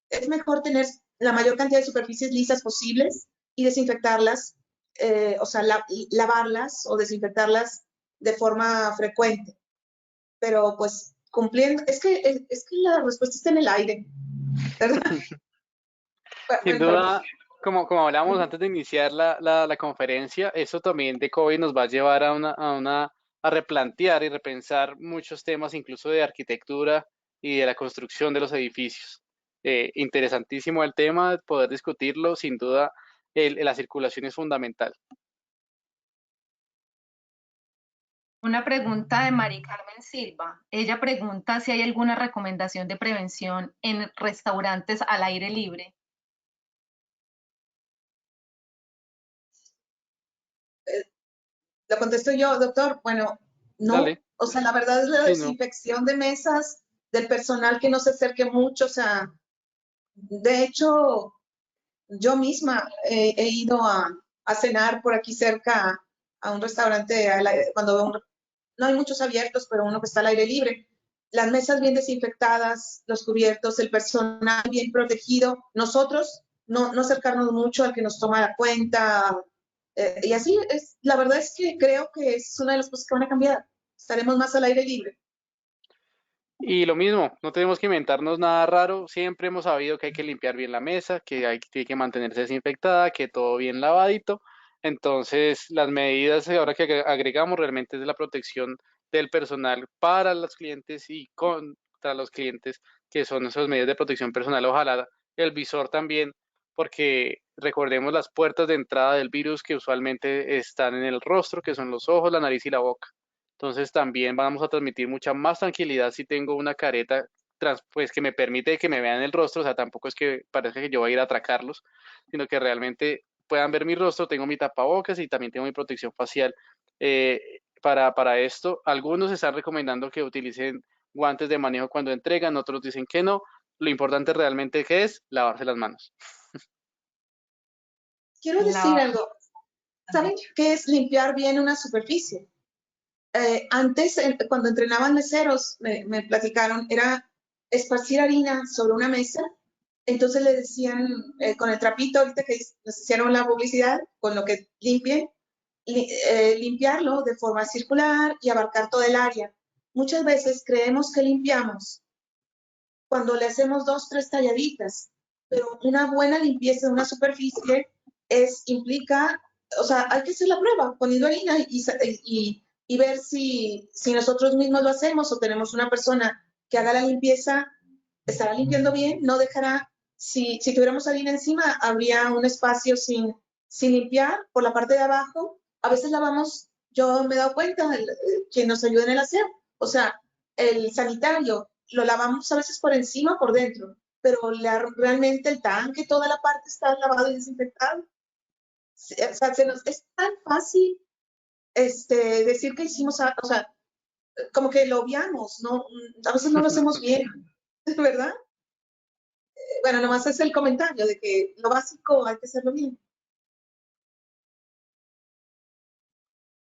Es mejor tener la mayor cantidad de superficies lisas posibles y desinfectarlas, o sea, lavarlas o desinfectarlas de forma frecuente. Pero pues cumpliendo, es que la respuesta está en el aire, ¿verdad? Sin duda, como hablábamos antes de iniciar la conferencia, eso también de COVID nos va a llevar a replantear y repensar muchos temas, incluso de arquitectura y de la construcción de los edificios. Interesantísimo el tema, poder discutirlo, sin duda, la circulación es fundamental. Una pregunta de Mari Carmen Silva. Ella pregunta si hay alguna recomendación de prevención en restaurantes al aire libre. Lo contesto yo, doctor. Bueno, no. Dale. O sea, la verdad es la Sí, no. desinfección de mesas, del personal que no se acerque mucho. O sea, de hecho, yo misma he ido a cenar por aquí cerca a un restaurante cuando no hay muchos abiertos, pero uno que está al aire libre. Las mesas bien desinfectadas, los cubiertos, el personal bien protegido. Nosotros no acercarnos mucho al que nos toma la cuenta. Y así es, la verdad es que creo que es una de las cosas que van a cambiar. Estaremos más al aire libre. Y lo mismo, no tenemos que inventarnos nada raro, siempre hemos sabido que hay que limpiar bien la mesa, tiene que mantenerse desinfectada, que todo bien lavadito. Entonces, las medidas ahora que agregamos realmente es de la protección del personal para los clientes y contra los clientes, que son esos medios de protección personal. Ojalá el visor también, porque recordemos las puertas de entrada del virus que usualmente están en el rostro, que son los ojos, la nariz y la boca. Entonces también vamos a transmitir mucha más tranquilidad si tengo una careta pues que me permite que me vean el rostro, o sea, tampoco es que parezca que yo voy a ir a atracarlos, sino que realmente puedan ver mi rostro, tengo mi tapabocas y también tengo mi protección facial. Para esto, algunos están recomendando que utilicen guantes de manejo cuando entregan, otros dicen que no. Lo importante realmente que es lavarse las manos. Quiero decir algo. ¿Saben qué es limpiar bien una superficie? Antes, cuando entrenaban meseros, me platicaron, era esparcir harina sobre una mesa. Entonces le decían con el trapito, ahorita que nos hicieron la publicidad, con lo que limpien, limpiarlo de forma circular y abarcar todo el área. Muchas veces creemos que limpiamos cuando le hacemos 2, 3 talladitas, pero una buena limpieza de una superficie implica, o sea, hay que hacer la prueba poniendo harina y ver si nosotros mismos lo hacemos o tenemos una persona que haga la limpieza, estará limpiando bien, no dejará, si tuviéramos harina encima, habría un espacio sin limpiar por la parte de abajo. A veces lavamos, yo me he dado cuenta, que nos ayuda en el aseo, o sea, el sanitario, lo lavamos a veces por encima o por dentro, pero realmente el tanque, toda la parte está lavado y desinfectado. O sea, es tan fácil decir que hicimos, o sea, como que lo obviamos, ¿no? A veces no lo hacemos bien, ¿verdad? Bueno, nomás es el comentario de que lo básico hay que hacerlo bien.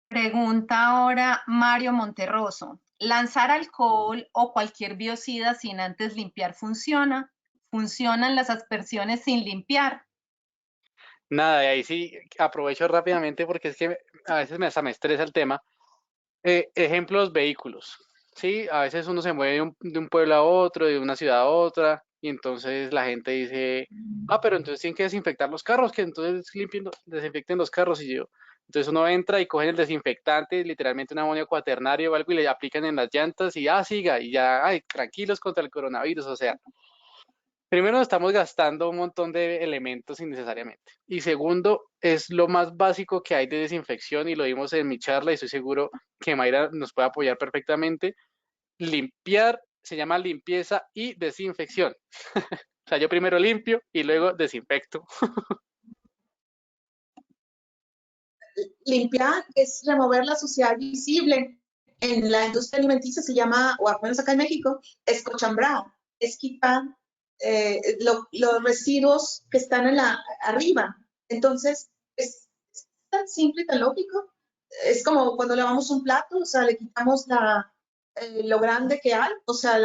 Pregunta ahora Mario Monterroso. ¿Lanzar alcohol o cualquier biocida sin antes limpiar funciona? ¿Funcionan las aspersiones sin limpiar? Nada, de ahí sí aprovecho rápidamente porque es que a veces hasta me estresa el tema. Ejemplos, vehículos. Sí, a veces uno se mueve de un pueblo a otro, de una ciudad a otra, y entonces la gente dice, pero entonces tienen que desinfectar los carros, que entonces desinfecten los carros, y yo. Entonces uno entra y cogen el desinfectante, literalmente un amonio cuaternario o algo, y le aplican en las llantas, y siga, y ya, ay, tranquilos contra el coronavirus, o sea. Primero, estamos gastando un montón de elementos innecesariamente. Y segundo, es lo más básico que hay de desinfección y lo vimos en mi charla y estoy seguro que Mayra nos puede apoyar perfectamente. Limpiar se llama limpieza y desinfección. O sea, yo primero limpio y luego desinfecto. Limpiar es remover la suciedad visible. En la industria alimenticia se llama, o al menos acá en México, escochambrado. Es quitar los residuos que están arriba. Entonces, es tan simple y tan lógico. Es como cuando lavamos un plato, o sea, le quitamos lo grande que hay, o sea,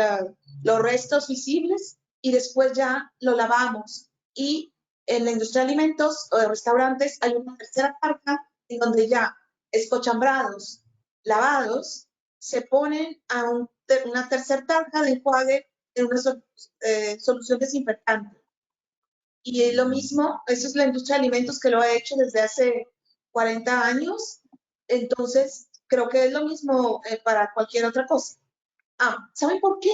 los restos visibles, y después ya lo lavamos. Y en la industria de alimentos o de restaurantes hay una tercera carga en donde ya escochambrados, lavados, se ponen a una tercera tarja de enjuague en una solución desinfectante. Y lo mismo, eso es la industria de alimentos que lo ha hecho desde hace 40 años. Entonces, creo que es lo mismo para cualquier otra cosa. ¿Saben por qué?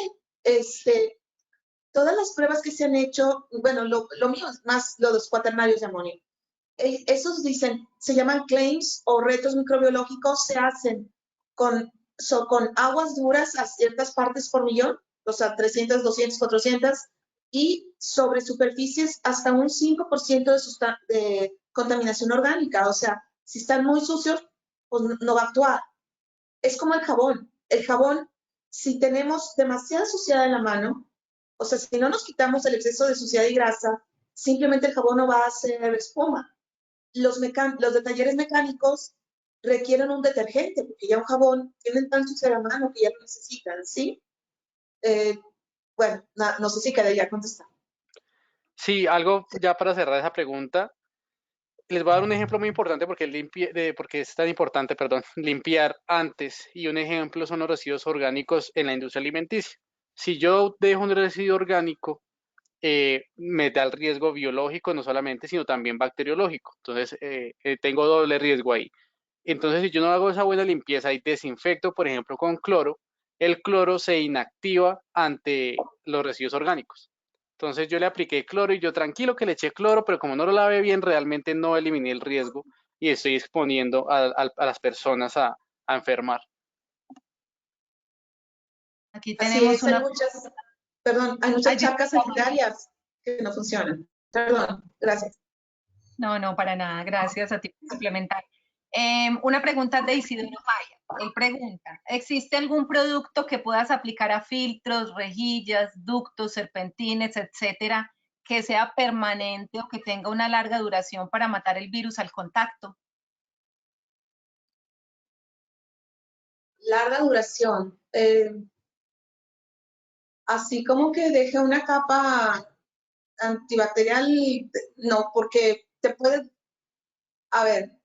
Todas las pruebas que se han hecho, bueno, lo mío es más lo de los cuaternarios de amonio. Esos dicen, se llaman claims o retos microbiológicos, se hacen con aguas duras a ciertas partes por millón, o sea, 300, 200, 400, y sobre superficies hasta un 5% de contaminación orgánica. O sea, si están muy sucios, pues no va a actuar. Es como el jabón. El jabón, si tenemos demasiada suciedad en la mano, o sea, si no nos quitamos el exceso de suciedad y grasa, simplemente el jabón no va a hacer espuma. Los de talleres mecánicos requieren un detergente, porque ya un jabón tienen tan sucia la mano que ya lo necesitan, ¿sí? Bueno, no sé si quedé ya contestar. Sí, algo ya para cerrar esa pregunta. Les voy a dar un ejemplo muy importante porque es tan importante, perdón, limpiar antes. Y un ejemplo son los residuos orgánicos en la industria alimenticia. Si yo dejo un residuo orgánico, me da el riesgo biológico no solamente, sino también bacteriológico. Entonces, tengo doble riesgo ahí. Entonces, si yo no hago esa buena limpieza y desinfecto, por ejemplo, con cloro, el cloro se inactiva ante los residuos orgánicos. Entonces, yo le apliqué cloro y yo tranquilo que le eché cloro, pero como no lo lavé bien, realmente no eliminé el riesgo y estoy exponiendo a las personas a enfermar. Aquí Así tenemos es, una... hay muchas chacas sanitarias que no funcionan. Perdón, gracias. No, para nada. Gracias a ti por complementar. Una pregunta de Isidoro Maya. Él pregunta, ¿existe algún producto que puedas aplicar a filtros, rejillas, ductos, serpentines, etcétera, que sea permanente o que tenga una larga duración para matar el virus al contacto? Larga duración. Así como que deje una capa antibacterial, no, porque te puede, a ver,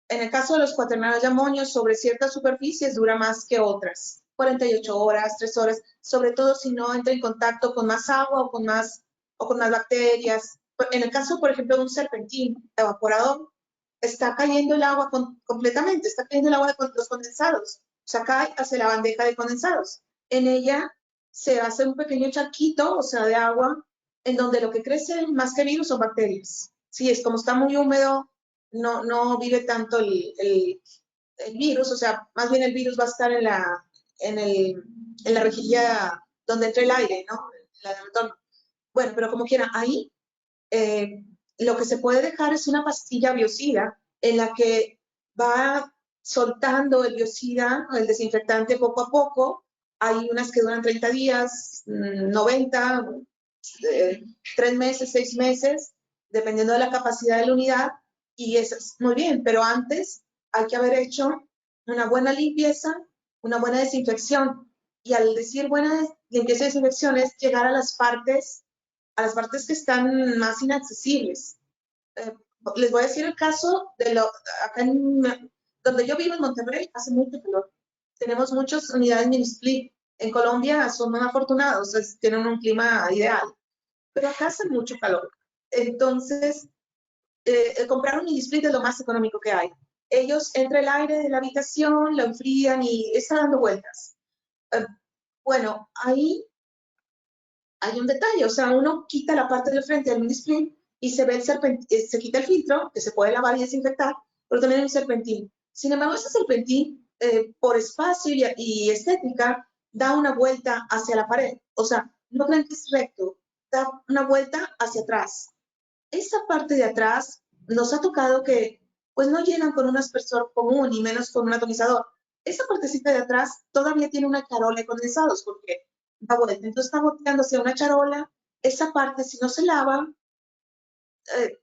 en el caso de los cuaternarios de amonio, sobre ciertas superficies dura más que otras, 48 horas, 3 horas, sobre todo si no entra en contacto con más agua o con más bacterias. En el caso, por ejemplo, de un serpentín evaporador, está cayendo el agua completamente, está cayendo el agua de los condensados, o sea, cae hacia la bandeja de condensados. En ella se hace un pequeño charquito, o sea, de agua, en donde lo que crece más que virus son bacterias. Sí, es como está muy húmedo, no vive tanto el virus, o sea, más bien el virus va a estar en la rejilla donde entra el aire, ¿no? En el entorno. Bueno, pero como quiera, ahí lo que se puede dejar es una pastilla biocida en la que va soltando el biocida, el desinfectante poco a poco. Hay unas que duran 30 días, 90, 3 meses, 6 meses, dependiendo de la capacidad de la unidad, y eso es muy bien, pero antes hay que haber hecho una buena limpieza, una buena desinfección. Y al decir buena limpieza y desinfección es llegar a las partes que están más inaccesibles. Les voy a decir el caso de acá donde yo vivo en Monterrey, hace mucho calor. Tenemos muchas unidades mini split. En Colombia son afortunados, tienen un clima ideal, pero acá hace mucho calor. Entonces, comprar un mini split es lo más económico que hay. Ellos entra el aire de la habitación, lo enfrían y está dando vueltas. Bueno, ahí hay un detalle, o sea, uno quita la parte del frente del mini split y se ve se quita el filtro, que se puede lavar y desinfectar, pero también hay un serpentín. Sin embargo, ese serpentín, por espacio y estética, da una vuelta hacia la pared. O sea, no creen que es recto, da una vuelta hacia atrás. Esa parte de atrás nos ha tocado que pues no llegan con un aspersor común y menos con un atomizador. Esa partecita de atrás todavía tiene una charola de condensados porque da vuelta. Entonces está volteando hacia una charola. Esa parte, si no se lava,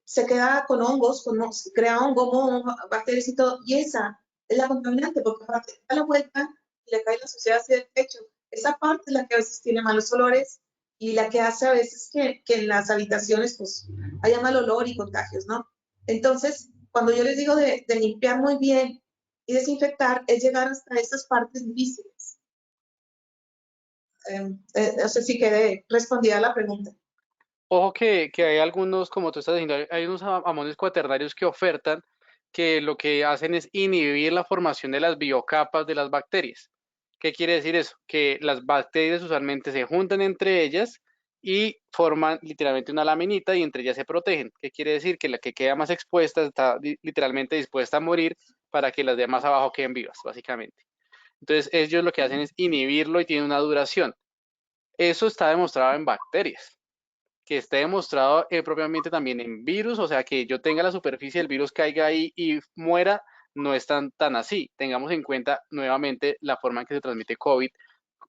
se queda con hongos, se crea hongo, bacterias y todo. Y esa es la contaminante porque da la vuelta y le cae la suciedad hacia el techo. Esa parte es la que a veces tiene malos olores y la que hace a veces que en las habitaciones pues haya mal olor y contagios, ¿no? Entonces, cuando yo les digo de limpiar muy bien y desinfectar, es llegar hasta esas partes difíciles. No sé si quedé respondida a la pregunta. Ojo que hay algunos, como tú estás diciendo, hay unos amonios cuaternarios que ofertan que lo que hacen es inhibir la formación de las biocapas de las bacterias. ¿Qué quiere decir eso? Que las bacterias usualmente se juntan entre ellas y forman literalmente una laminita y entre ellas se protegen. ¿Qué quiere decir? Que la que queda más expuesta está literalmente dispuesta a morir para que las de más abajo queden vivas, básicamente. Entonces ellos lo que hacen es inhibirlo y tiene una duración. Eso está demostrado en bacterias, que esté demostrado propiamente también en virus, o sea, que yo tenga la superficie del virus, caiga ahí y muera, no es tan así. Tengamos en cuenta nuevamente la forma en que se transmite COVID,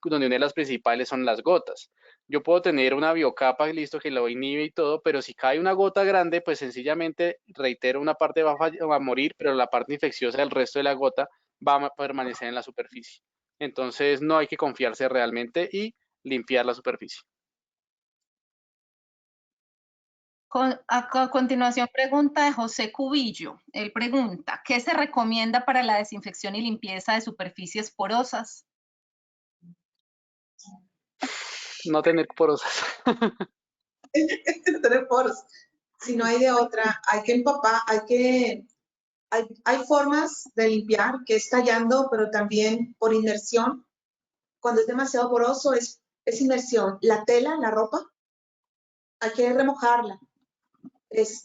donde una de las principales son las gotas. Yo puedo tener una biocapa, listo, que lo inhibe y todo, pero si cae una gota grande, pues sencillamente, reitero, una parte va a morir, pero la parte infecciosa del resto de la gota va a permanecer en la superficie. Entonces no hay que confiarse realmente y limpiar la superficie. A continuación, pregunta de José Cubillo. Él pregunta, ¿qué se recomienda para la desinfección y limpieza de superficies porosas? No tener porosas. No tener poros. Si no hay de otra, hay que empapar, hay formas de limpiar, que es tallando, pero también por inmersión. Cuando es demasiado poroso, es inmersión. La tela, la ropa, hay que remojarla. Es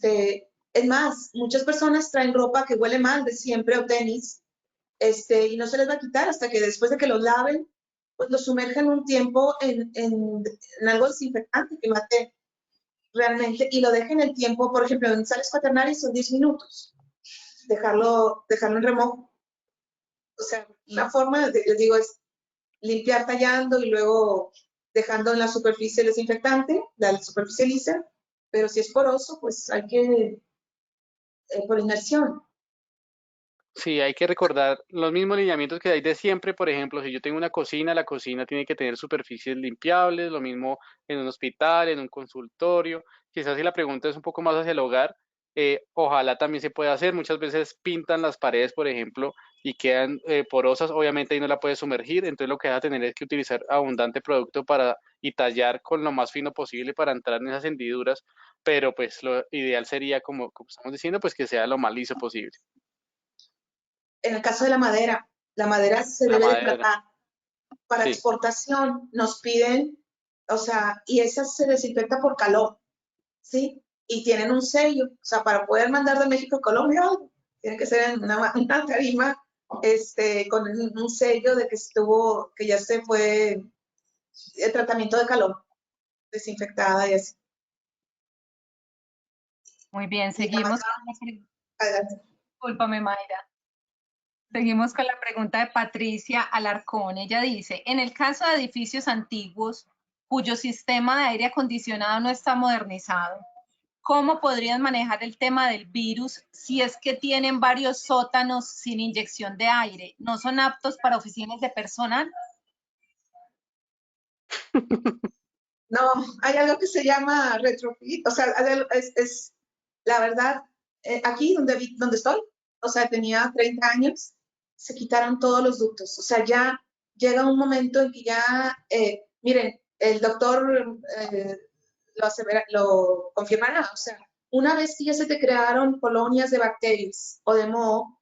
más, muchas personas traen ropa que huele mal de siempre o tenis, y no se les va a quitar hasta que después de que los laven, pues los sumerjan un tiempo en algo desinfectante que mate realmente y lo dejen el tiempo, por ejemplo, en sales cuaternarias son 10 minutos, dejarlo en remojo. O sea, una forma, les digo, es limpiar tallando y luego dejando en la superficie el desinfectante, la superficie lisa, pero si es poroso, pues hay que, por inmersión. Sí, hay que recordar los mismos lineamientos que hay de siempre. Por ejemplo, si yo tengo una cocina, la cocina tiene que tener superficies limpiables, lo mismo en un hospital, en un consultorio. Quizás si la pregunta es un poco más hacia el hogar, ojalá también se pueda hacer. Muchas veces pintan las paredes, por ejemplo, y quedan porosas. Obviamente ahí no la puedes sumergir, entonces lo que vas a tener es que utilizar abundante producto y tallar con lo más fino posible para entrar en esas hendiduras. Pero pues lo ideal sería, como estamos diciendo, pues que sea lo más liso posible. En el caso de la madera se La debe de madera. tratar. Para Sí. exportación nos piden, o sea, y esa se desinfecta por calor, ¿sí? Y tienen un sello, o sea, para poder mandar de México a Colombia algo, tiene que ser en una tarima, con un sello de que ya se fue el tratamiento de calor, desinfectada y así. Muy bien, seguimos con la discúlpame, Mayra. Seguimos con la pregunta de Patricia Alarcón. Ella dice, en el caso de edificios antiguos cuyo sistema de aire acondicionado no está modernizado, ¿cómo podrían manejar el tema del virus si es que tienen varios sótanos sin inyección de aire? ¿No son aptos para oficinas de personal? No, hay algo que se llama retrofit, o sea, es la verdad, aquí donde estoy, o sea, tenía 30 años, se quitaron todos los ductos, o sea, ya llega un momento en que ya, miren, el doctor lo confirmará, o sea, una vez que ya se te crearon colonias de bacterias o de moho,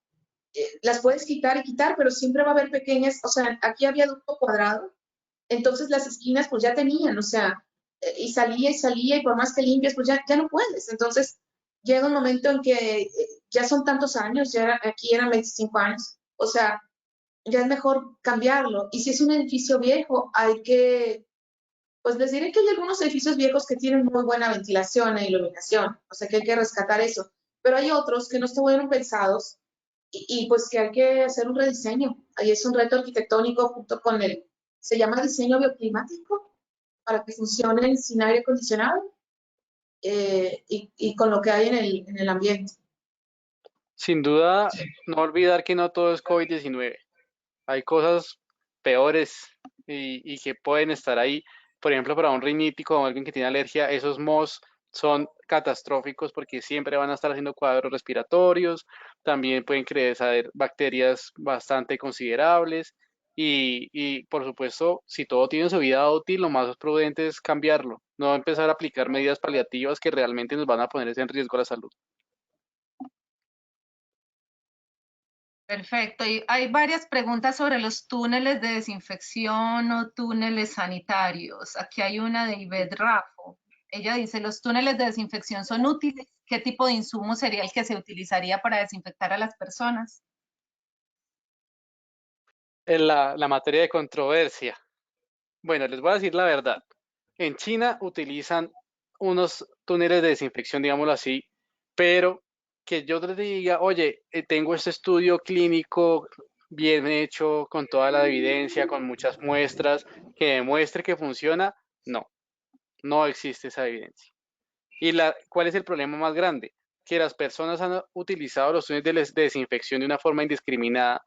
las puedes quitar y quitar, pero siempre va a haber pequeñas, o sea, aquí había ducto cuadrado, entonces las esquinas pues ya tenían, o sea, y salía y por más que limpias pues ya no puedes. Entonces llega un momento en que ya son tantos años, aquí eran 25 años, o sea, ya es mejor cambiarlo. Y si es un edificio viejo, hay que, pues les diré que hay algunos edificios viejos que tienen muy buena ventilación e iluminación, o sea que hay que rescatar eso. Pero hay otros que no estuvieron pensados pues que hay que hacer un rediseño. Ahí es un reto arquitectónico junto con se llama diseño bioclimático, para que funcionen sin aire acondicionado y con lo que hay en el ambiente. Sin duda, no olvidar que no todo es COVID-19. Hay cosas peores y que pueden estar ahí. Por ejemplo, para un rinítico o alguien que tiene alergia, esos mohos son catastróficos porque siempre van a estar haciendo cuadros respiratorios, también pueden crecer bacterias bastante considerables y por supuesto, si todo tiene su vida útil, lo más prudente es cambiarlo, no empezar a aplicar medidas paliativas que realmente nos van a poner en riesgo la salud. Perfecto. Y hay varias preguntas sobre los túneles de desinfección o túneles sanitarios. Aquí hay una de Ivette Raffo. Ella dice, ¿los túneles de desinfección son útiles? ¿Qué tipo de insumo sería el que se utilizaría para desinfectar a las personas? En la materia de controversia. Bueno, les voy a decir la verdad. En China utilizan unos túneles de desinfección, digámoslo así, pero que yo les diga, oye, tengo este estudio clínico bien hecho, con toda la evidencia, con muchas muestras, que demuestre que funciona, no, no existe esa evidencia. ¿Y cuál es el problema más grande? Que las personas han utilizado los túneles de desinfección de una forma indiscriminada,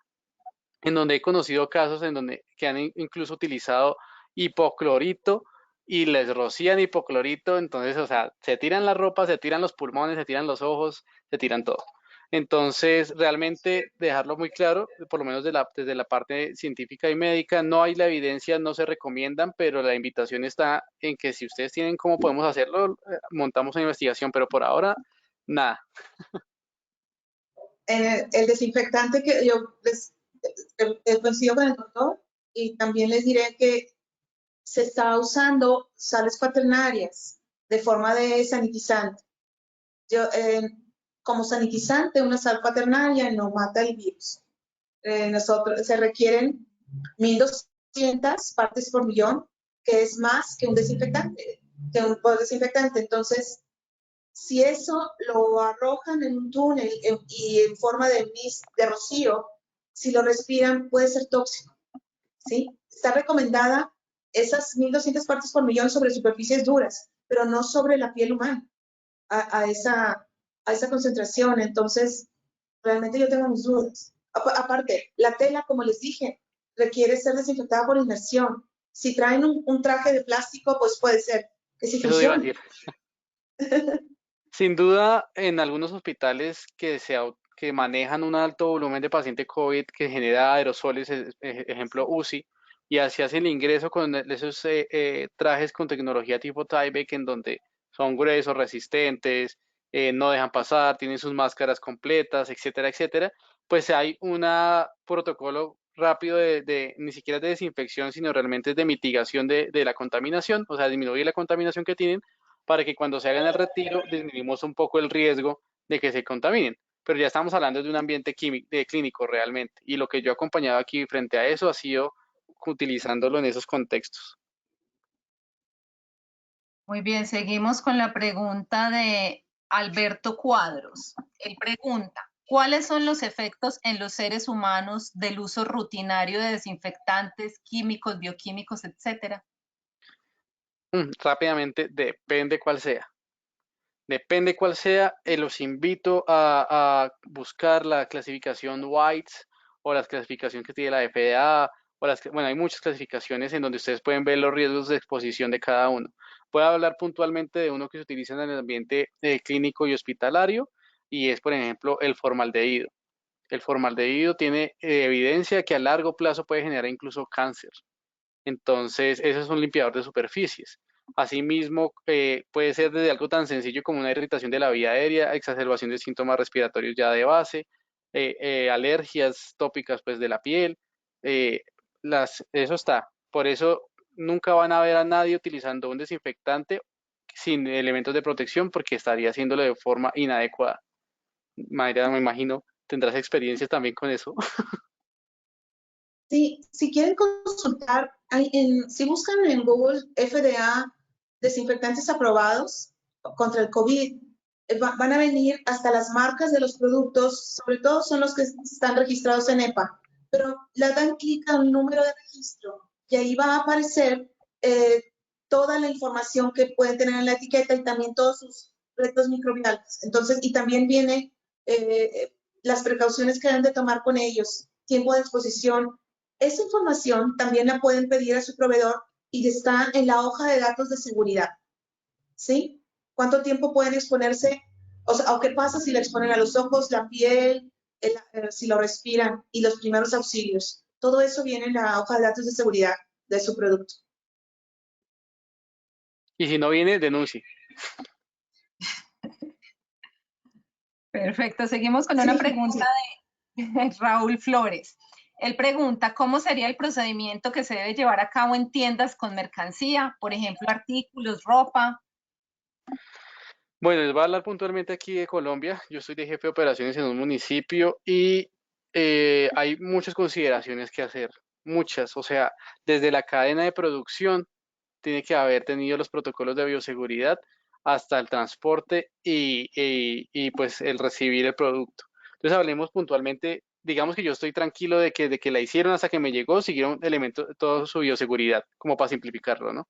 en donde he conocido casos en donde que han incluso utilizado hipoclorito y les rocían hipoclorito, entonces, o sea, se tiran la ropa, se tiran los pulmones, se tiran los ojos, se tiran todo. Entonces, realmente dejarlo muy claro, por lo menos desde la parte científica y médica, no hay la evidencia, no se recomiendan, pero la invitación está en que si ustedes tienen cómo podemos hacerlo, montamos una investigación, pero por ahora, nada. El desinfectante que yo coincido con el doctor y también les diré que se está usando sales cuaternarias de forma de sanitizante. Como sanitizante, una sal cuaternaria no mata el virus. Se requieren 1.200 partes por millón, que es más que un desinfectante, Entonces, si eso lo arrojan en un túnel y en forma de mist, de rocío, si lo respiran puede ser tóxico, ¿sí? Está recomendada esas 1.200 partes por millón sobre superficies duras, pero no sobre la piel humana, a esa concentración. Entonces, realmente yo tengo mis dudas. Aparte, la tela, como les dije, requiere ser desinfectada por inmersión. Si traen un traje de plástico, pues puede ser que sí Eso iba a funcione. decir. Sin duda, en algunos hospitales que manejan un alto volumen de paciente COVID que genera aerosoles, ejemplo UCI, y así hacen el ingreso con esos trajes con tecnología tipo Tyvek, en donde son gruesos, resistentes, no dejan pasar, tienen sus máscaras completas, etcétera, etcétera, pues hay un protocolo rápido ni siquiera de desinfección, sino realmente de mitigación de la contaminación, o sea, disminuir la contaminación que tienen para que cuando se hagan el retiro disminuimos un poco el riesgo de que se contaminen. Pero ya estamos hablando de un ambiente clínico realmente. Y lo que yo he acompañado aquí frente a eso ha sido utilizándolo en esos contextos. Muy bien, seguimos con la pregunta de Alberto Cuadros. Él pregunta, ¿cuáles son los efectos en los seres humanos del uso rutinario de desinfectantes químicos, bioquímicos, etcétera? Rápidamente, depende cuál sea. Depende cuál sea, los invito a buscar la clasificación Whites o la clasificación que tiene la FDA, bueno, hay muchas clasificaciones en donde ustedes pueden ver los riesgos de exposición de cada uno. Voy a hablar puntualmente de uno que se utiliza en el ambiente clínico y hospitalario, y es, por ejemplo, el formaldehído. El formaldehído tiene evidencia que a largo plazo puede generar incluso cáncer. Entonces, ese es un limpiador de superficies. Asimismo, puede ser desde algo tan sencillo como una irritación de la vía aérea, exacerbación de síntomas respiratorios ya de base, alergias tópicas pues, de la piel. Eso está. Por eso nunca van a ver a nadie utilizando un desinfectante sin elementos de protección porque estaría haciéndolo de forma inadecuada. Mayra, me imagino, tendrás experiencia también con eso. Sí, si quieren consultar, si buscan en Google FDA desinfectantes aprobados contra el COVID, van a venir hasta las marcas de los productos, sobre todo son los que están registrados en EPA, pero le dan clic a un número de registro y ahí va a aparecer toda la información que pueden tener en la etiqueta y también todos sus retos microbiales. Entonces, y también viene las precauciones que deben de tomar con ellos, tiempo de exposición. Esa información también la pueden pedir a su proveedor y está en la hoja de datos de seguridad. ¿Sí? ¿Cuánto tiempo pueden exponerse? O qué pasa si le exponen a los ojos, la piel, si lo respiran y los primeros auxilios. Todo eso viene en la hoja de datos de seguridad de su producto. Y si no viene, denuncie. Perfecto, seguimos con una pregunta de Raúl Flores. Él pregunta, ¿cómo sería el procedimiento que se debe llevar a cabo en tiendas con mercancía? Por ejemplo, artículos, ropa. Bueno, les voy a hablar puntualmente aquí de Colombia. Yo soy de jefe de operaciones en un municipio y hay muchas consideraciones que hacer, muchas. O sea, desde la cadena de producción tiene que haber tenido los protocolos de bioseguridad hasta el transporte y pues el recibir el producto. Entonces hablemos puntualmente, digamos que yo estoy tranquilo de que la hicieron hasta que me llegó, siguieron elementos, toda su bioseguridad, como para simplificarlo, ¿no?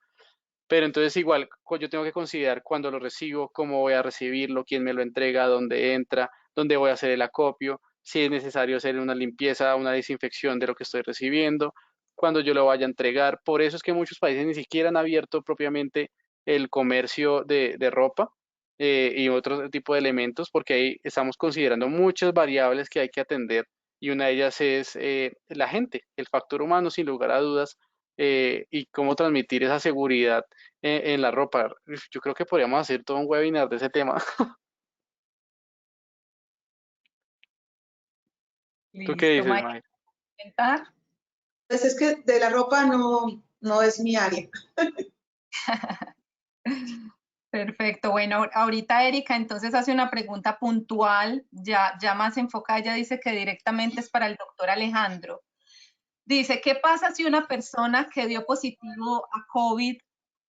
Pero entonces igual yo tengo que considerar cuándo lo recibo, cómo voy a recibirlo, quién me lo entrega, dónde entra, dónde voy a hacer el acopio, si es necesario hacer una limpieza, una desinfección de lo que estoy recibiendo, cuando yo lo vaya a entregar. Por eso es que muchos países ni siquiera han abierto propiamente el comercio de ropa y otro tipo de elementos, porque ahí estamos considerando muchas variables que hay que atender y una de ellas es la gente, el factor humano, sin lugar a dudas, y cómo transmitir esa seguridad en la ropa. Yo creo que podríamos hacer todo un webinar de ese tema. ¿Tú qué Listo, dices, Mike. Mae? ¿Comentar? Pues es que de la ropa no es mi área. Perfecto. Bueno, ahorita Erika entonces hace una pregunta puntual, ya más enfocada. Ella dice que directamente es para el doctor Alejandro. Dice, ¿qué pasa si una persona que dio positivo a COVID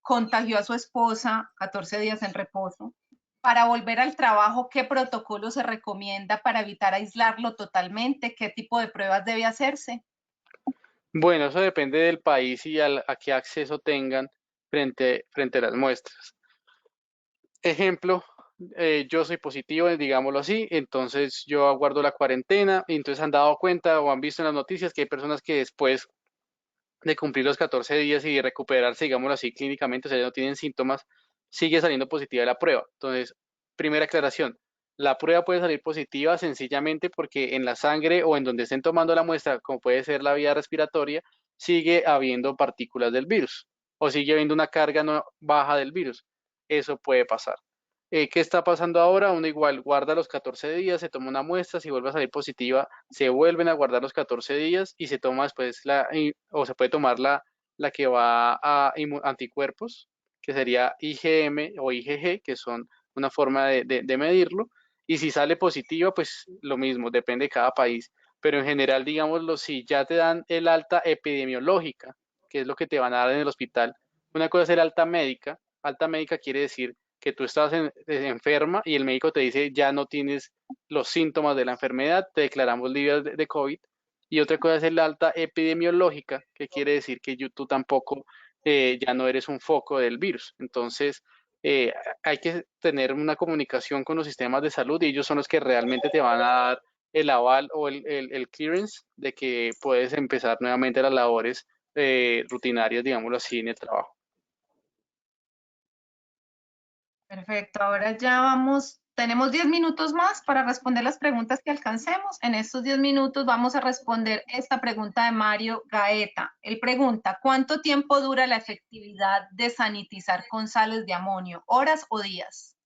contagió a su esposa 14 días en reposo? Para volver al trabajo, ¿qué protocolo se recomienda para evitar aislarlo totalmente? ¿Qué tipo de pruebas debe hacerse? Bueno, eso depende del país y a qué acceso tengan frente a las muestras. Ejemplo, yo soy positivo, digámoslo así, entonces yo aguardo la cuarentena y entonces han dado cuenta o han visto en las noticias que hay personas que después de cumplir los 14 días y de recuperarse, digámoslo así, clínicamente, o sea, ya no tienen síntomas, sigue saliendo positiva la prueba. Entonces, primera aclaración, la prueba puede salir positiva sencillamente porque en la sangre o en donde estén tomando la muestra, como puede ser la vía respiratoria, sigue habiendo partículas del virus o sigue habiendo una carga no baja del virus. Eso puede pasar. ¿Qué está pasando ahora? Uno igual guarda los 14 días, se toma una muestra, si vuelve a salir positiva, se vuelven a guardar los 14 días y se toma después o se puede tomar la que va a anticuerpos, que sería IgM o IgG, que son una forma de medirlo. Y si sale positiva, pues lo mismo, depende de cada país. Pero en general, digámoslo, si ya te dan el alta epidemiológica, que es lo que te van a dar en el hospital, una cosa es el alta médica. Alta médica quiere decir que tú estás enferma y el médico te dice ya no tienes los síntomas de la enfermedad, te declaramos libre de COVID. Y otra cosa es el alta epidemiológica, que quiere decir que tú tampoco ya no eres un foco del virus. Entonces, hay que tener una comunicación con los sistemas de salud y ellos son los que realmente te van a dar el aval o el clearance de que puedes empezar nuevamente las labores rutinarias, digámoslo así, en el trabajo. Perfecto, ahora ya vamos, tenemos 10 minutos más para responder las preguntas que alcancemos. En estos 10 minutos vamos a responder esta pregunta de Mario Gaeta. Él pregunta, ¿cuánto tiempo dura la efectividad de sanitizar con sales de amonio? ¿Horas o días?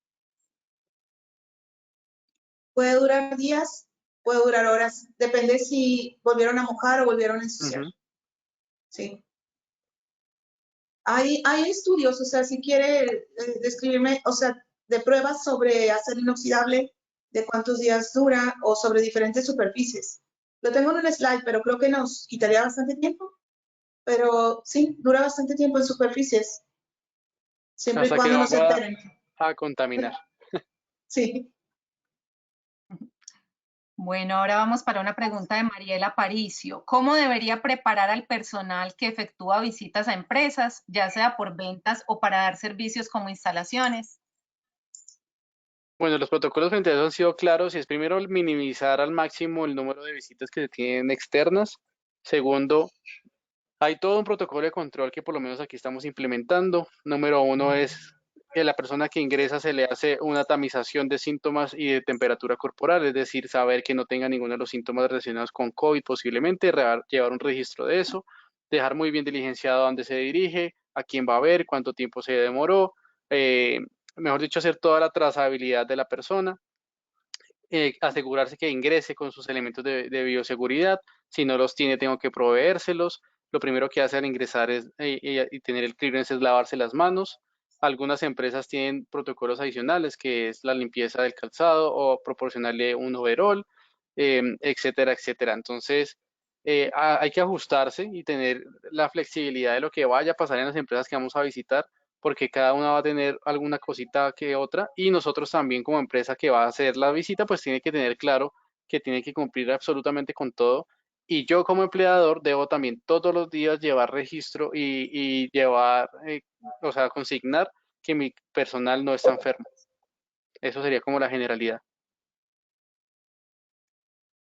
Puede durar días, puede durar horas. Depende si volvieron a mojar o volvieron a ensuciar. Sí. Hay estudios, o sea, si quiere describirme, o sea, de pruebas sobre acero inoxidable, de cuántos días dura o sobre diferentes superficies. Lo tengo en un slide, pero creo que nos quitaría bastante tiempo. Pero sí, dura bastante tiempo en superficies. Siempre y Hasta que cuando no no se va alteren. a contaminar. Sí. Bueno, ahora vamos para una pregunta de Mariela Aparicio. ¿Cómo debería preparar al personal que efectúa visitas a empresas, ya sea por ventas o para dar servicios como instalaciones? Bueno, los protocolos frente a eso han sido claros y es primero minimizar al máximo el número de visitas que se tienen externas. Segundo, hay todo un protocolo de control que por lo menos aquí estamos implementando. Número uno es que la persona que ingresa se le hace una tamización de síntomas y de temperatura corporal, es decir, saber que no tenga ninguno de los síntomas relacionados con COVID posiblemente, llevar un registro de eso, dejar muy bien diligenciado a dónde se dirige, a quién va a ver, cuánto tiempo se demoró, mejor dicho, hacer toda la trazabilidad de la persona. Asegurarse que ingrese con sus elementos de bioseguridad. Si no los tiene, tengo que proveérselos. Lo primero que hace al ingresar y tener el clearance es lavarse las manos. Algunas empresas tienen protocolos adicionales, que es la limpieza del calzado o proporcionarle un overall, etcétera, etcétera. Entonces, hay que ajustarse y tener la flexibilidad de lo que vaya a pasar en las empresas que vamos a visitar, porque cada una va a tener alguna cosita que otra y nosotros también como empresa que va a hacer la visita pues tiene que tener claro que tiene que cumplir absolutamente con todo y yo como empleador debo también todos los días llevar registro y llevar, o sea, consignar que mi personal no está enfermo. Eso sería como la generalidad.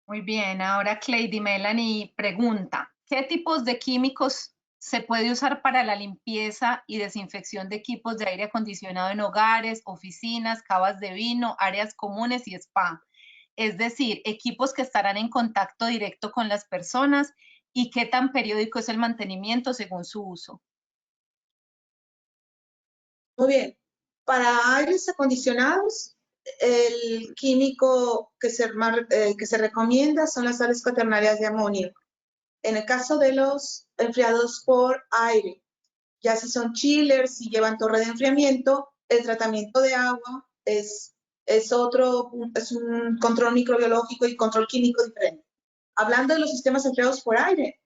Muy bien, ahora Cleidy Melanie pregunta, ¿qué tipos de químicos se puede usar para la limpieza y desinfección de equipos de aire acondicionado en hogares, oficinas, cavas de vino, áreas comunes y spa? Es decir, equipos que estarán en contacto directo con las personas y qué tan periódico es el mantenimiento según su uso. Muy bien. Para aires acondicionados, el químico que se recomienda son las sales cuaternarias de amonio. En el caso de los enfriados por aire, ya si son chillers, si llevan torre de enfriamiento, el tratamiento de agua es un control microbiológico y control químico diferente. Hablando de los sistemas enfriados por aire,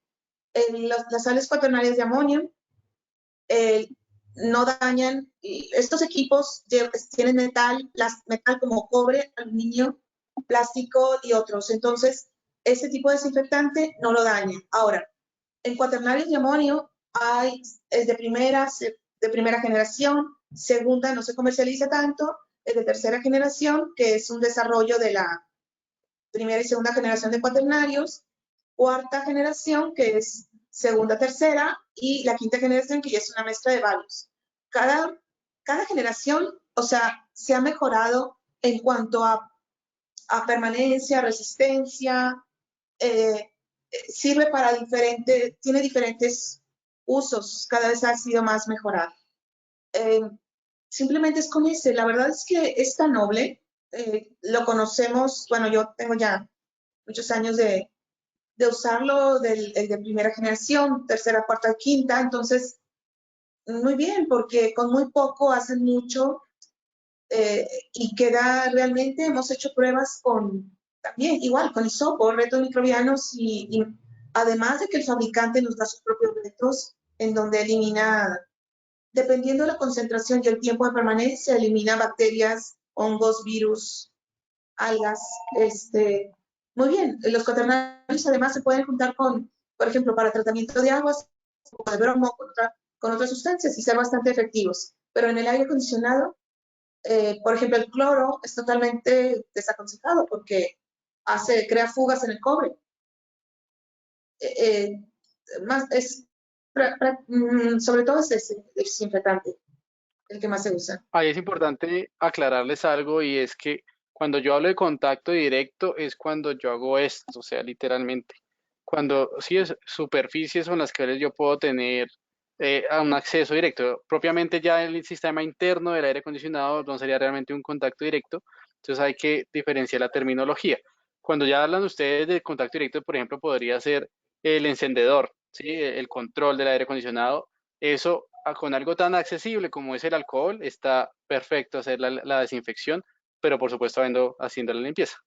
las sales cuaternarias de amonio no dañan, estos equipos tienen metal como cobre, aluminio, plástico y otros, entonces ese tipo de desinfectante no lo daña. Ahora, en cuaternarios de amonio es de primera generación, segunda no se comercializa tanto, es de tercera generación, que es un desarrollo de la primera y segunda generación de cuaternarios, cuarta generación, que es segunda, tercera, y la quinta generación, que ya es una mezcla de varios. Cada generación, o sea, se ha mejorado en cuanto a permanencia, resistencia, sirve para tiene diferentes usos, cada vez ha sido más mejorado. Simplemente es con ese, la verdad es que es tan noble, lo conocemos, bueno, yo tengo ya muchos años de usarlo, el de primera generación, tercera, cuarta, quinta, entonces, muy bien, porque con muy poco hacen mucho y queda realmente, hemos hecho pruebas también igual, con hisopo, retos microbianos y además de que el fabricante nos da sus propios retos en donde elimina, dependiendo de la concentración y el tiempo de permanencia, elimina bacterias, hongos, virus, algas, muy bien, los cuaternarios además se pueden juntar con, por ejemplo, para tratamiento de aguas, o de bromo, con otras sustancias y ser bastante efectivos. Pero en el aire acondicionado, por ejemplo, el cloro es totalmente desaconsejado porque crea fugas en el cobre. Sobre todo es ese desinfectante el que más se usa. Ahí es importante aclararles algo y es que cuando yo hablo de contacto directo es cuando yo hago esto, o sea, literalmente. Cuando sí es superficies con las cuales yo puedo tener a un acceso directo. Propiamente ya el sistema interno del aire acondicionado no sería realmente un contacto directo, entonces hay que diferenciar la terminología. Cuando ya hablan ustedes de contacto directo, por ejemplo, podría ser el encendedor, ¿sí? El control del aire acondicionado. Eso con algo tan accesible como es el alcohol, está perfecto hacer la desinfección, pero por supuesto haciendo la limpieza.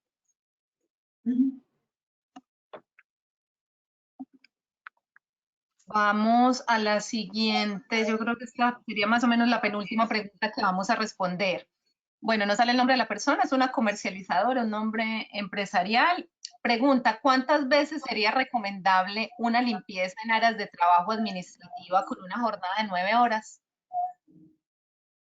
Vamos a la siguiente. Yo creo que esta sería más o menos la penúltima pregunta que vamos a responder. Bueno, no sale el nombre de la persona, es una comercializadora, un nombre empresarial. Pregunta, ¿cuántas veces sería recomendable una limpieza en áreas de trabajo administrativa con una jornada de 9 horas?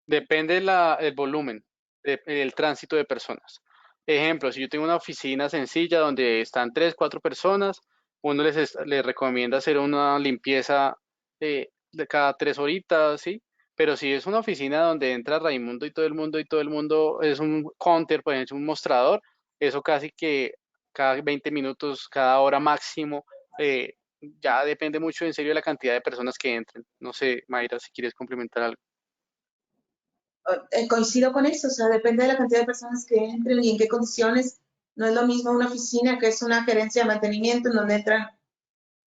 Depende el volumen, el tránsito de personas. Ejemplo, si yo tengo una oficina sencilla donde están 3, 4 personas, uno les recomienda hacer una limpieza de cada 3 horitas, ¿sí? Pero si es una oficina donde entra Raimundo y todo el mundo es un counter, por ejemplo, un mostrador, eso casi que cada 20 minutos, cada hora máximo, ya depende mucho en serio de la cantidad de personas que entren. No sé, Mayra, si quieres complementar algo. Coincido con eso, o sea, depende de la cantidad de personas que entren y en qué condiciones. No es lo mismo una oficina que es una gerencia de mantenimiento en donde entran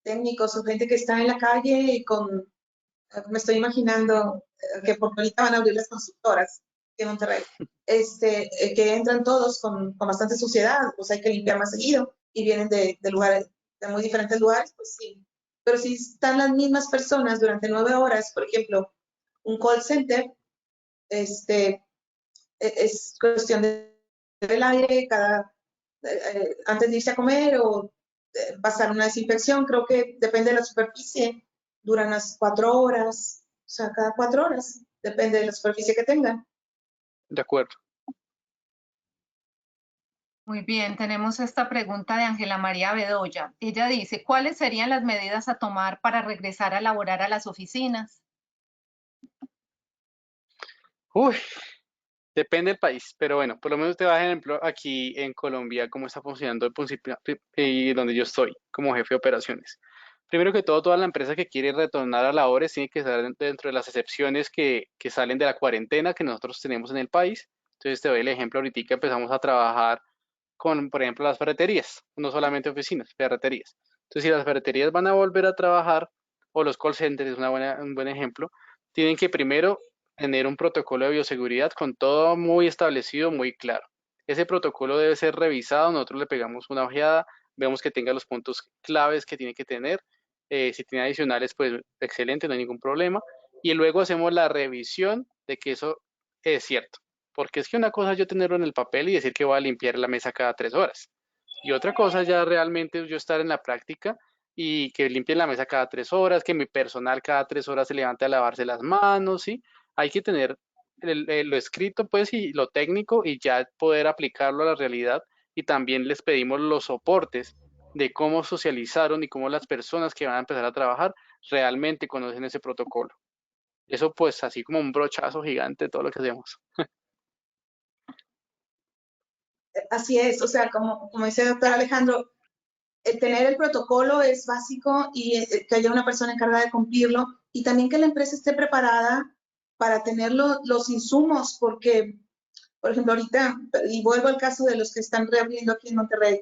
técnicos o gente que está en la calle me estoy imaginando que porque ahorita van a abrir las constructoras en Monterrey, que entran todos con bastante suciedad, pues hay que limpiar más seguido y vienen de lugares, de muy diferentes lugares, pues sí. Pero si están las mismas personas durante 9 horas, por ejemplo, un call center, es cuestión del aire antes de irse a comer o pasar una desinfección, creo que depende de la superficie, duran unas 4 horas, o sea, cada 4 horas, depende de la superficie que tengan. De acuerdo. Muy bien, tenemos esta pregunta de Ángela María Bedoya. Ella dice, ¿cuáles serían las medidas a tomar para regresar a laborar a las oficinas? Uy, depende del país, pero bueno, por lo menos te voy a dar ejemplo aquí en Colombia, cómo está funcionando el principio y donde yo estoy como jefe de operaciones. Primero que todo, toda la empresa que quiere retornar a labores tiene que estar dentro de las excepciones que salen de la cuarentena que nosotros tenemos en el país. Entonces te doy el ejemplo, ahorita empezamos a trabajar con, por ejemplo, las ferreterías, no solamente oficinas, ferreterías. Entonces, si las ferreterías van a volver a trabajar, o los call centers es un buen ejemplo, tienen que primero tener un protocolo de bioseguridad con todo muy establecido, muy claro. Ese protocolo debe ser revisado, nosotros le pegamos una ojeada, vemos que tenga los puntos claves que tiene que tener. Si tiene adicionales, pues excelente, no hay ningún problema. Y luego hacemos la revisión de que eso es cierto. Porque es que una cosa es yo tenerlo en el papel y decir que voy a limpiar la mesa cada 3 horas. Y otra cosa ya realmente es yo estar en la práctica y que limpien la mesa cada 3 horas, que mi personal cada 3 horas se levante a lavarse las manos, ¿sí? Hay que tener lo escrito, pues, y lo técnico y ya poder aplicarlo a la realidad. Y también les pedimos los soportes de cómo socializaron y cómo las personas que van a empezar a trabajar realmente conocen ese protocolo. Eso, pues, así como un brochazo gigante, todo lo que hacemos. Así es, o sea, como dice el doctor Alejandro, tener el protocolo es básico y que haya una persona encargada de cumplirlo y también que la empresa esté preparada para tener los insumos, porque, por ejemplo, ahorita, y vuelvo al caso de los que están reabriendo aquí en Monterrey,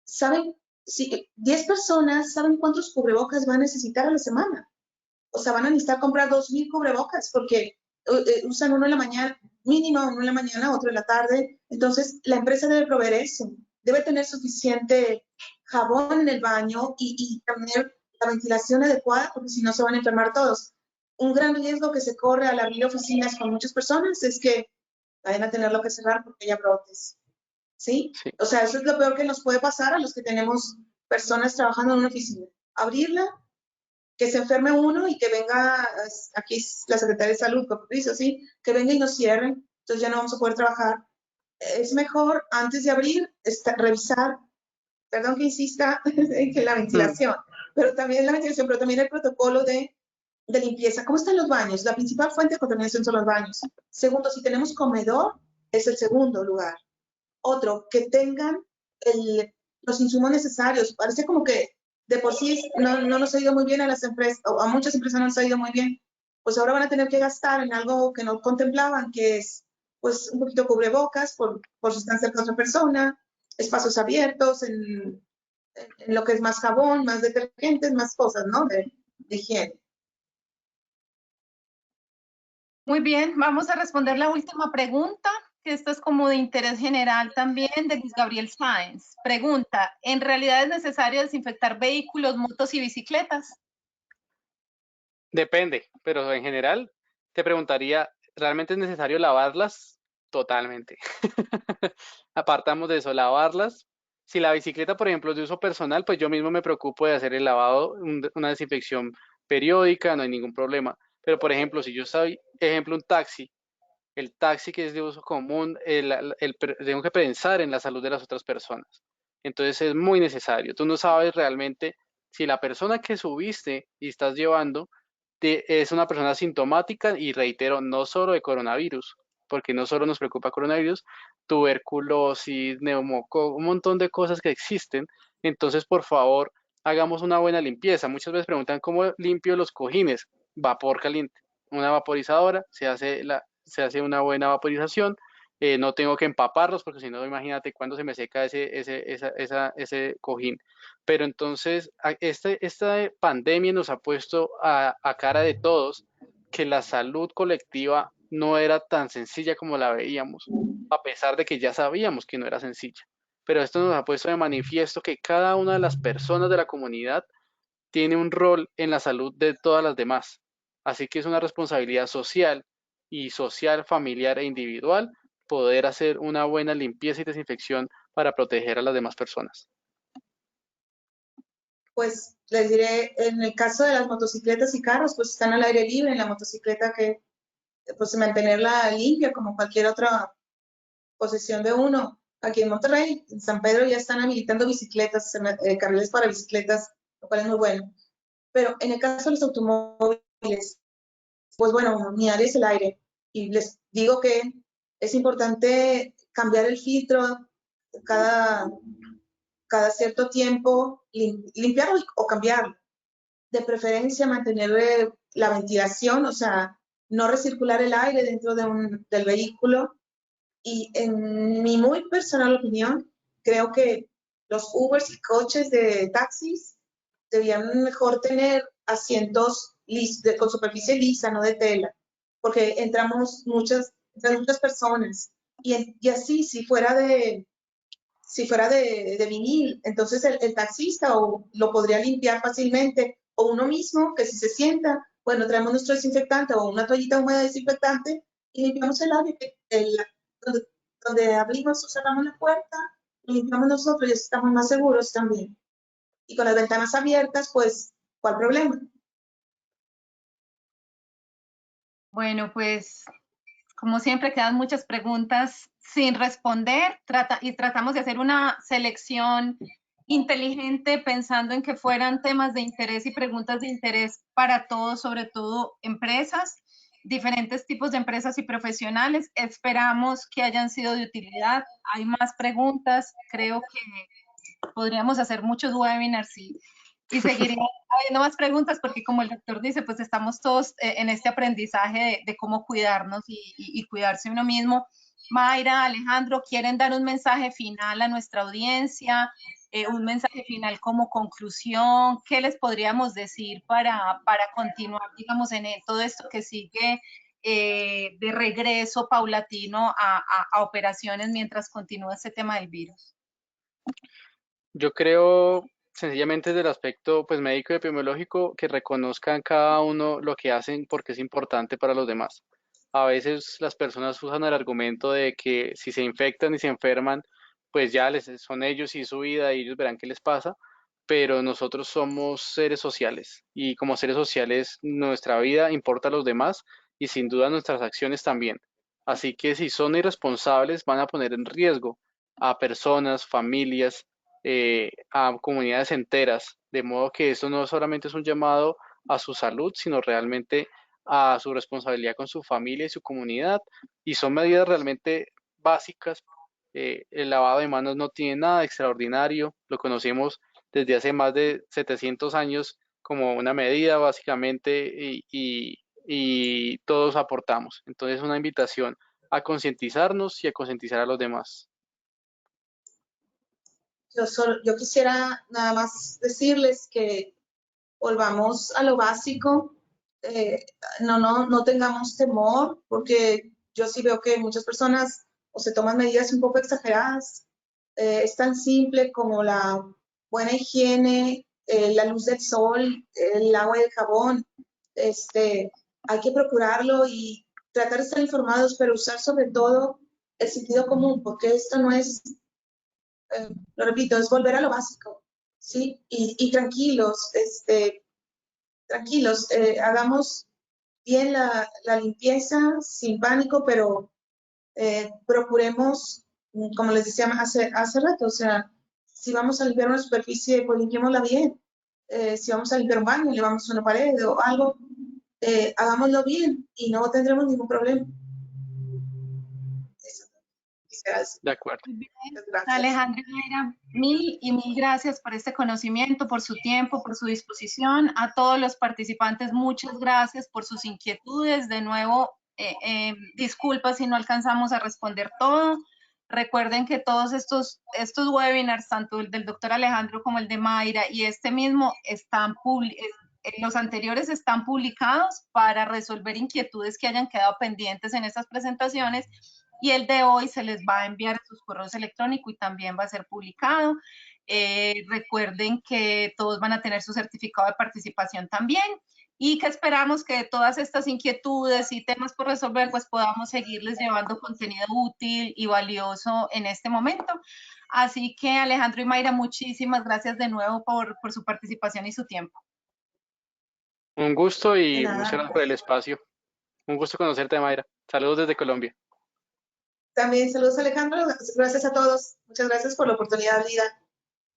¿saben? Si 10 personas, ¿saben cuántos cubrebocas van a necesitar a la semana? O sea, van a necesitar comprar 2,000 cubrebocas porque usan uno en la mañana, mínimo uno en la mañana, otro en la tarde. Entonces, la empresa debe proveer eso. Debe tener suficiente jabón en el baño y tener la ventilación adecuada porque si no se van a enfermar todos. Un gran riesgo que se corre al abrir oficinas con muchas personas es que vayan a tenerlo que cerrar porque haya brotes. ¿Sí? Sí. O sea, eso es lo peor que nos puede pasar a los que tenemos personas trabajando en una oficina. Abrirla, que se enferme uno y que venga, aquí es la Secretaría de Salud, dice, ¿sí? Que venga y nos cierren, entonces ya no vamos a poder trabajar. Es mejor, antes de abrir, revisar, perdón que insista en que la ventilación, pero también la ventilación, pero también el protocolo de limpieza. ¿Cómo están los baños? La principal fuente de contaminación son los baños. Segundo, si tenemos comedor, es el segundo lugar. Otro, que tengan los insumos necesarios. Parece como que de por sí no nos ha ido muy bien a las empresas, o a muchas empresas no nos ha ido muy bien. Pues ahora van a tener que gastar en algo que no contemplaban, que es pues un poquito cubrebocas por si están cerca de otra persona, espacios abiertos, en lo que es más jabón, más detergentes, más cosas, ¿no? De higiene. Muy bien, vamos a responder la última pregunta, que esta es como de interés general también, de Luis Gabriel Sáenz. Pregunta, ¿en realidad es necesario desinfectar vehículos, motos y bicicletas? Depende, pero en general te preguntaría, ¿realmente es necesario lavarlas? Totalmente. Apartamos de eso, lavarlas. Si la bicicleta, por ejemplo, es de uso personal, pues yo mismo me preocupo de hacer el lavado, una desinfección periódica, no hay ningún problema. Pero, por ejemplo, si yo soy, ejemplo, un taxi, el taxi que es de uso común, tengo que pensar en la salud de las otras personas. Entonces es muy necesario. Tú no sabes realmente si la persona que subiste y estás llevando es una persona asintomática y reitero, no solo de coronavirus, porque no solo nos preocupa coronavirus, tuberculosis, neumococo, un montón de cosas que existen. Entonces, por favor, hagamos una buena limpieza. Muchas veces preguntan cómo limpio los cojines. Vapor caliente, una vaporizadora, se hace una buena vaporización. No tengo que empaparlos porque si no, imagínate cuándo se me seca ese cojín. Pero entonces, esta pandemia nos ha puesto a cara de todos que la salud colectiva no era tan sencilla como la veíamos, a pesar de que ya sabíamos que no era sencilla. Pero esto nos ha puesto de manifiesto que cada una de las personas de la comunidad tiene un rol en la salud de todas las demás. Así que es una responsabilidad social y social, familiar e individual poder hacer una buena limpieza y desinfección para proteger a las demás personas. Pues les diré, en el caso de las motocicletas y carros, pues están al aire libre. En la motocicleta que, pues mantenerla limpia como cualquier otra posesión de uno. Aquí en Monterrey, en San Pedro, ya están habilitando bicicletas, carriles para bicicletas, lo cual es muy bueno. Pero en el caso de los automóviles, pues bueno, mi área es el aire. Y les digo que es importante cambiar el filtro cada cierto tiempo, limpiarlo o cambiarlo. De preferencia mantener la ventilación, o sea, no recircular el aire dentro del vehículo. Y en mi muy personal opinión, creo que los Ubers y coches de taxis debían mejor tener asientos con superficie lisa, no de tela, porque entramos muchas personas. Y así, si fuera de vinil, entonces el taxista lo podría limpiar fácilmente, o uno mismo, que si se sienta, bueno, traemos nuestro desinfectante o una toallita húmeda desinfectante y limpiamos el área, donde abrimos o cerramos la puerta, limpiamos nosotros y estamos más seguros también. Y con las ventanas abiertas, pues, ¿cuál problema? Bueno, pues como siempre quedan muchas preguntas sin responder y tratamos de hacer una selección inteligente pensando en que fueran temas de interés y preguntas de interés para todos, sobre todo empresas, diferentes tipos de empresas y profesionales. Esperamos que hayan sido de utilidad. Hay más preguntas, creo que podríamos hacer muchos webinars y seguiría habiendo más preguntas porque como el doctor dice, pues estamos todos en este aprendizaje de cómo cuidarnos y cuidarse uno mismo. Mayra, Alejandro, ¿quieren dar un mensaje final a nuestra audiencia? Un mensaje final como conclusión, ¿qué les podríamos decir para continuar, digamos, en todo esto que sigue de regreso paulatino a operaciones mientras continúa este tema del virus? Yo creo sencillamente desde el aspecto pues médico y epidemiológico que reconozcan cada uno lo que hacen porque es importante para los demás. A veces las personas usan el argumento de que si se infectan y se enferman, pues ya son ellos y su vida y ellos verán qué les pasa, pero nosotros somos seres sociales y como seres sociales nuestra vida importa a los demás y sin duda nuestras acciones también. Así que si son irresponsables van a poner en riesgo a personas, familias, a comunidades enteras, de modo que eso no solamente es un llamado a su salud, sino realmente a su responsabilidad con su familia y su comunidad, y son medidas realmente básicas. El lavado de manos no tiene nada de extraordinario, lo conocemos desde hace más de 700 años como una medida básicamente y todos aportamos. Entonces una invitación a concientizarnos y a concientizar a los demás. Yo quisiera nada más decirles que volvamos a lo básico, no tengamos temor, porque yo sí veo que muchas personas o se toman medidas un poco exageradas. Es tan simple como la buena higiene, la luz del sol, el agua y el jabón. Hay que procurarlo y tratar de estar informados, pero usar sobre todo el sentido común, porque esto no es, lo repito, es volver a lo básico, ¿sí? Y tranquilos, tranquilos, hagamos bien la limpieza sin pánico, pero procuremos, como les decía hace rato, o sea, si vamos a limpiar una superficie, pues limpiémosla bien. Si vamos a limpiar un baño, llevamos una pared o algo, hagámoslo bien y no tendremos ningún problema. Eso quisiera decir. De acuerdo. Gracias. Alejandro y Mayra, mil y mil gracias por este conocimiento, por su tiempo, por su disposición. A todos los participantes, muchas gracias por sus inquietudes. De nuevo, disculpas si no alcanzamos a responder todo. Recuerden que todos estos webinars, tanto el del doctor Alejandro como el de Mayra y este mismo, los anteriores están publicados para resolver inquietudes que hayan quedado pendientes en estas presentaciones. Y el de hoy se les va a enviar a sus correos electrónicos y también va a ser publicado. Recuerden que todos van a tener su certificado de participación también y que esperamos que todas estas inquietudes y temas por resolver, pues podamos seguirles llevando contenido útil y valioso en este momento. Así que Alejandro y Mayra, muchísimas gracias de nuevo por su participación y su tiempo. Un gusto y muchas gracias por el espacio. Un gusto conocerte, Mayra. Saludos desde Colombia. También saludos, Alejandro. Gracias a todos. Muchas gracias por la oportunidad, Lida.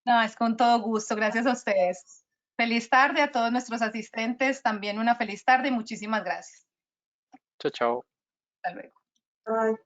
No, es con todo gusto. Gracias a ustedes. Feliz tarde a todos nuestros asistentes. También una feliz tarde y muchísimas gracias. Chao, chao. Hasta luego. Bye.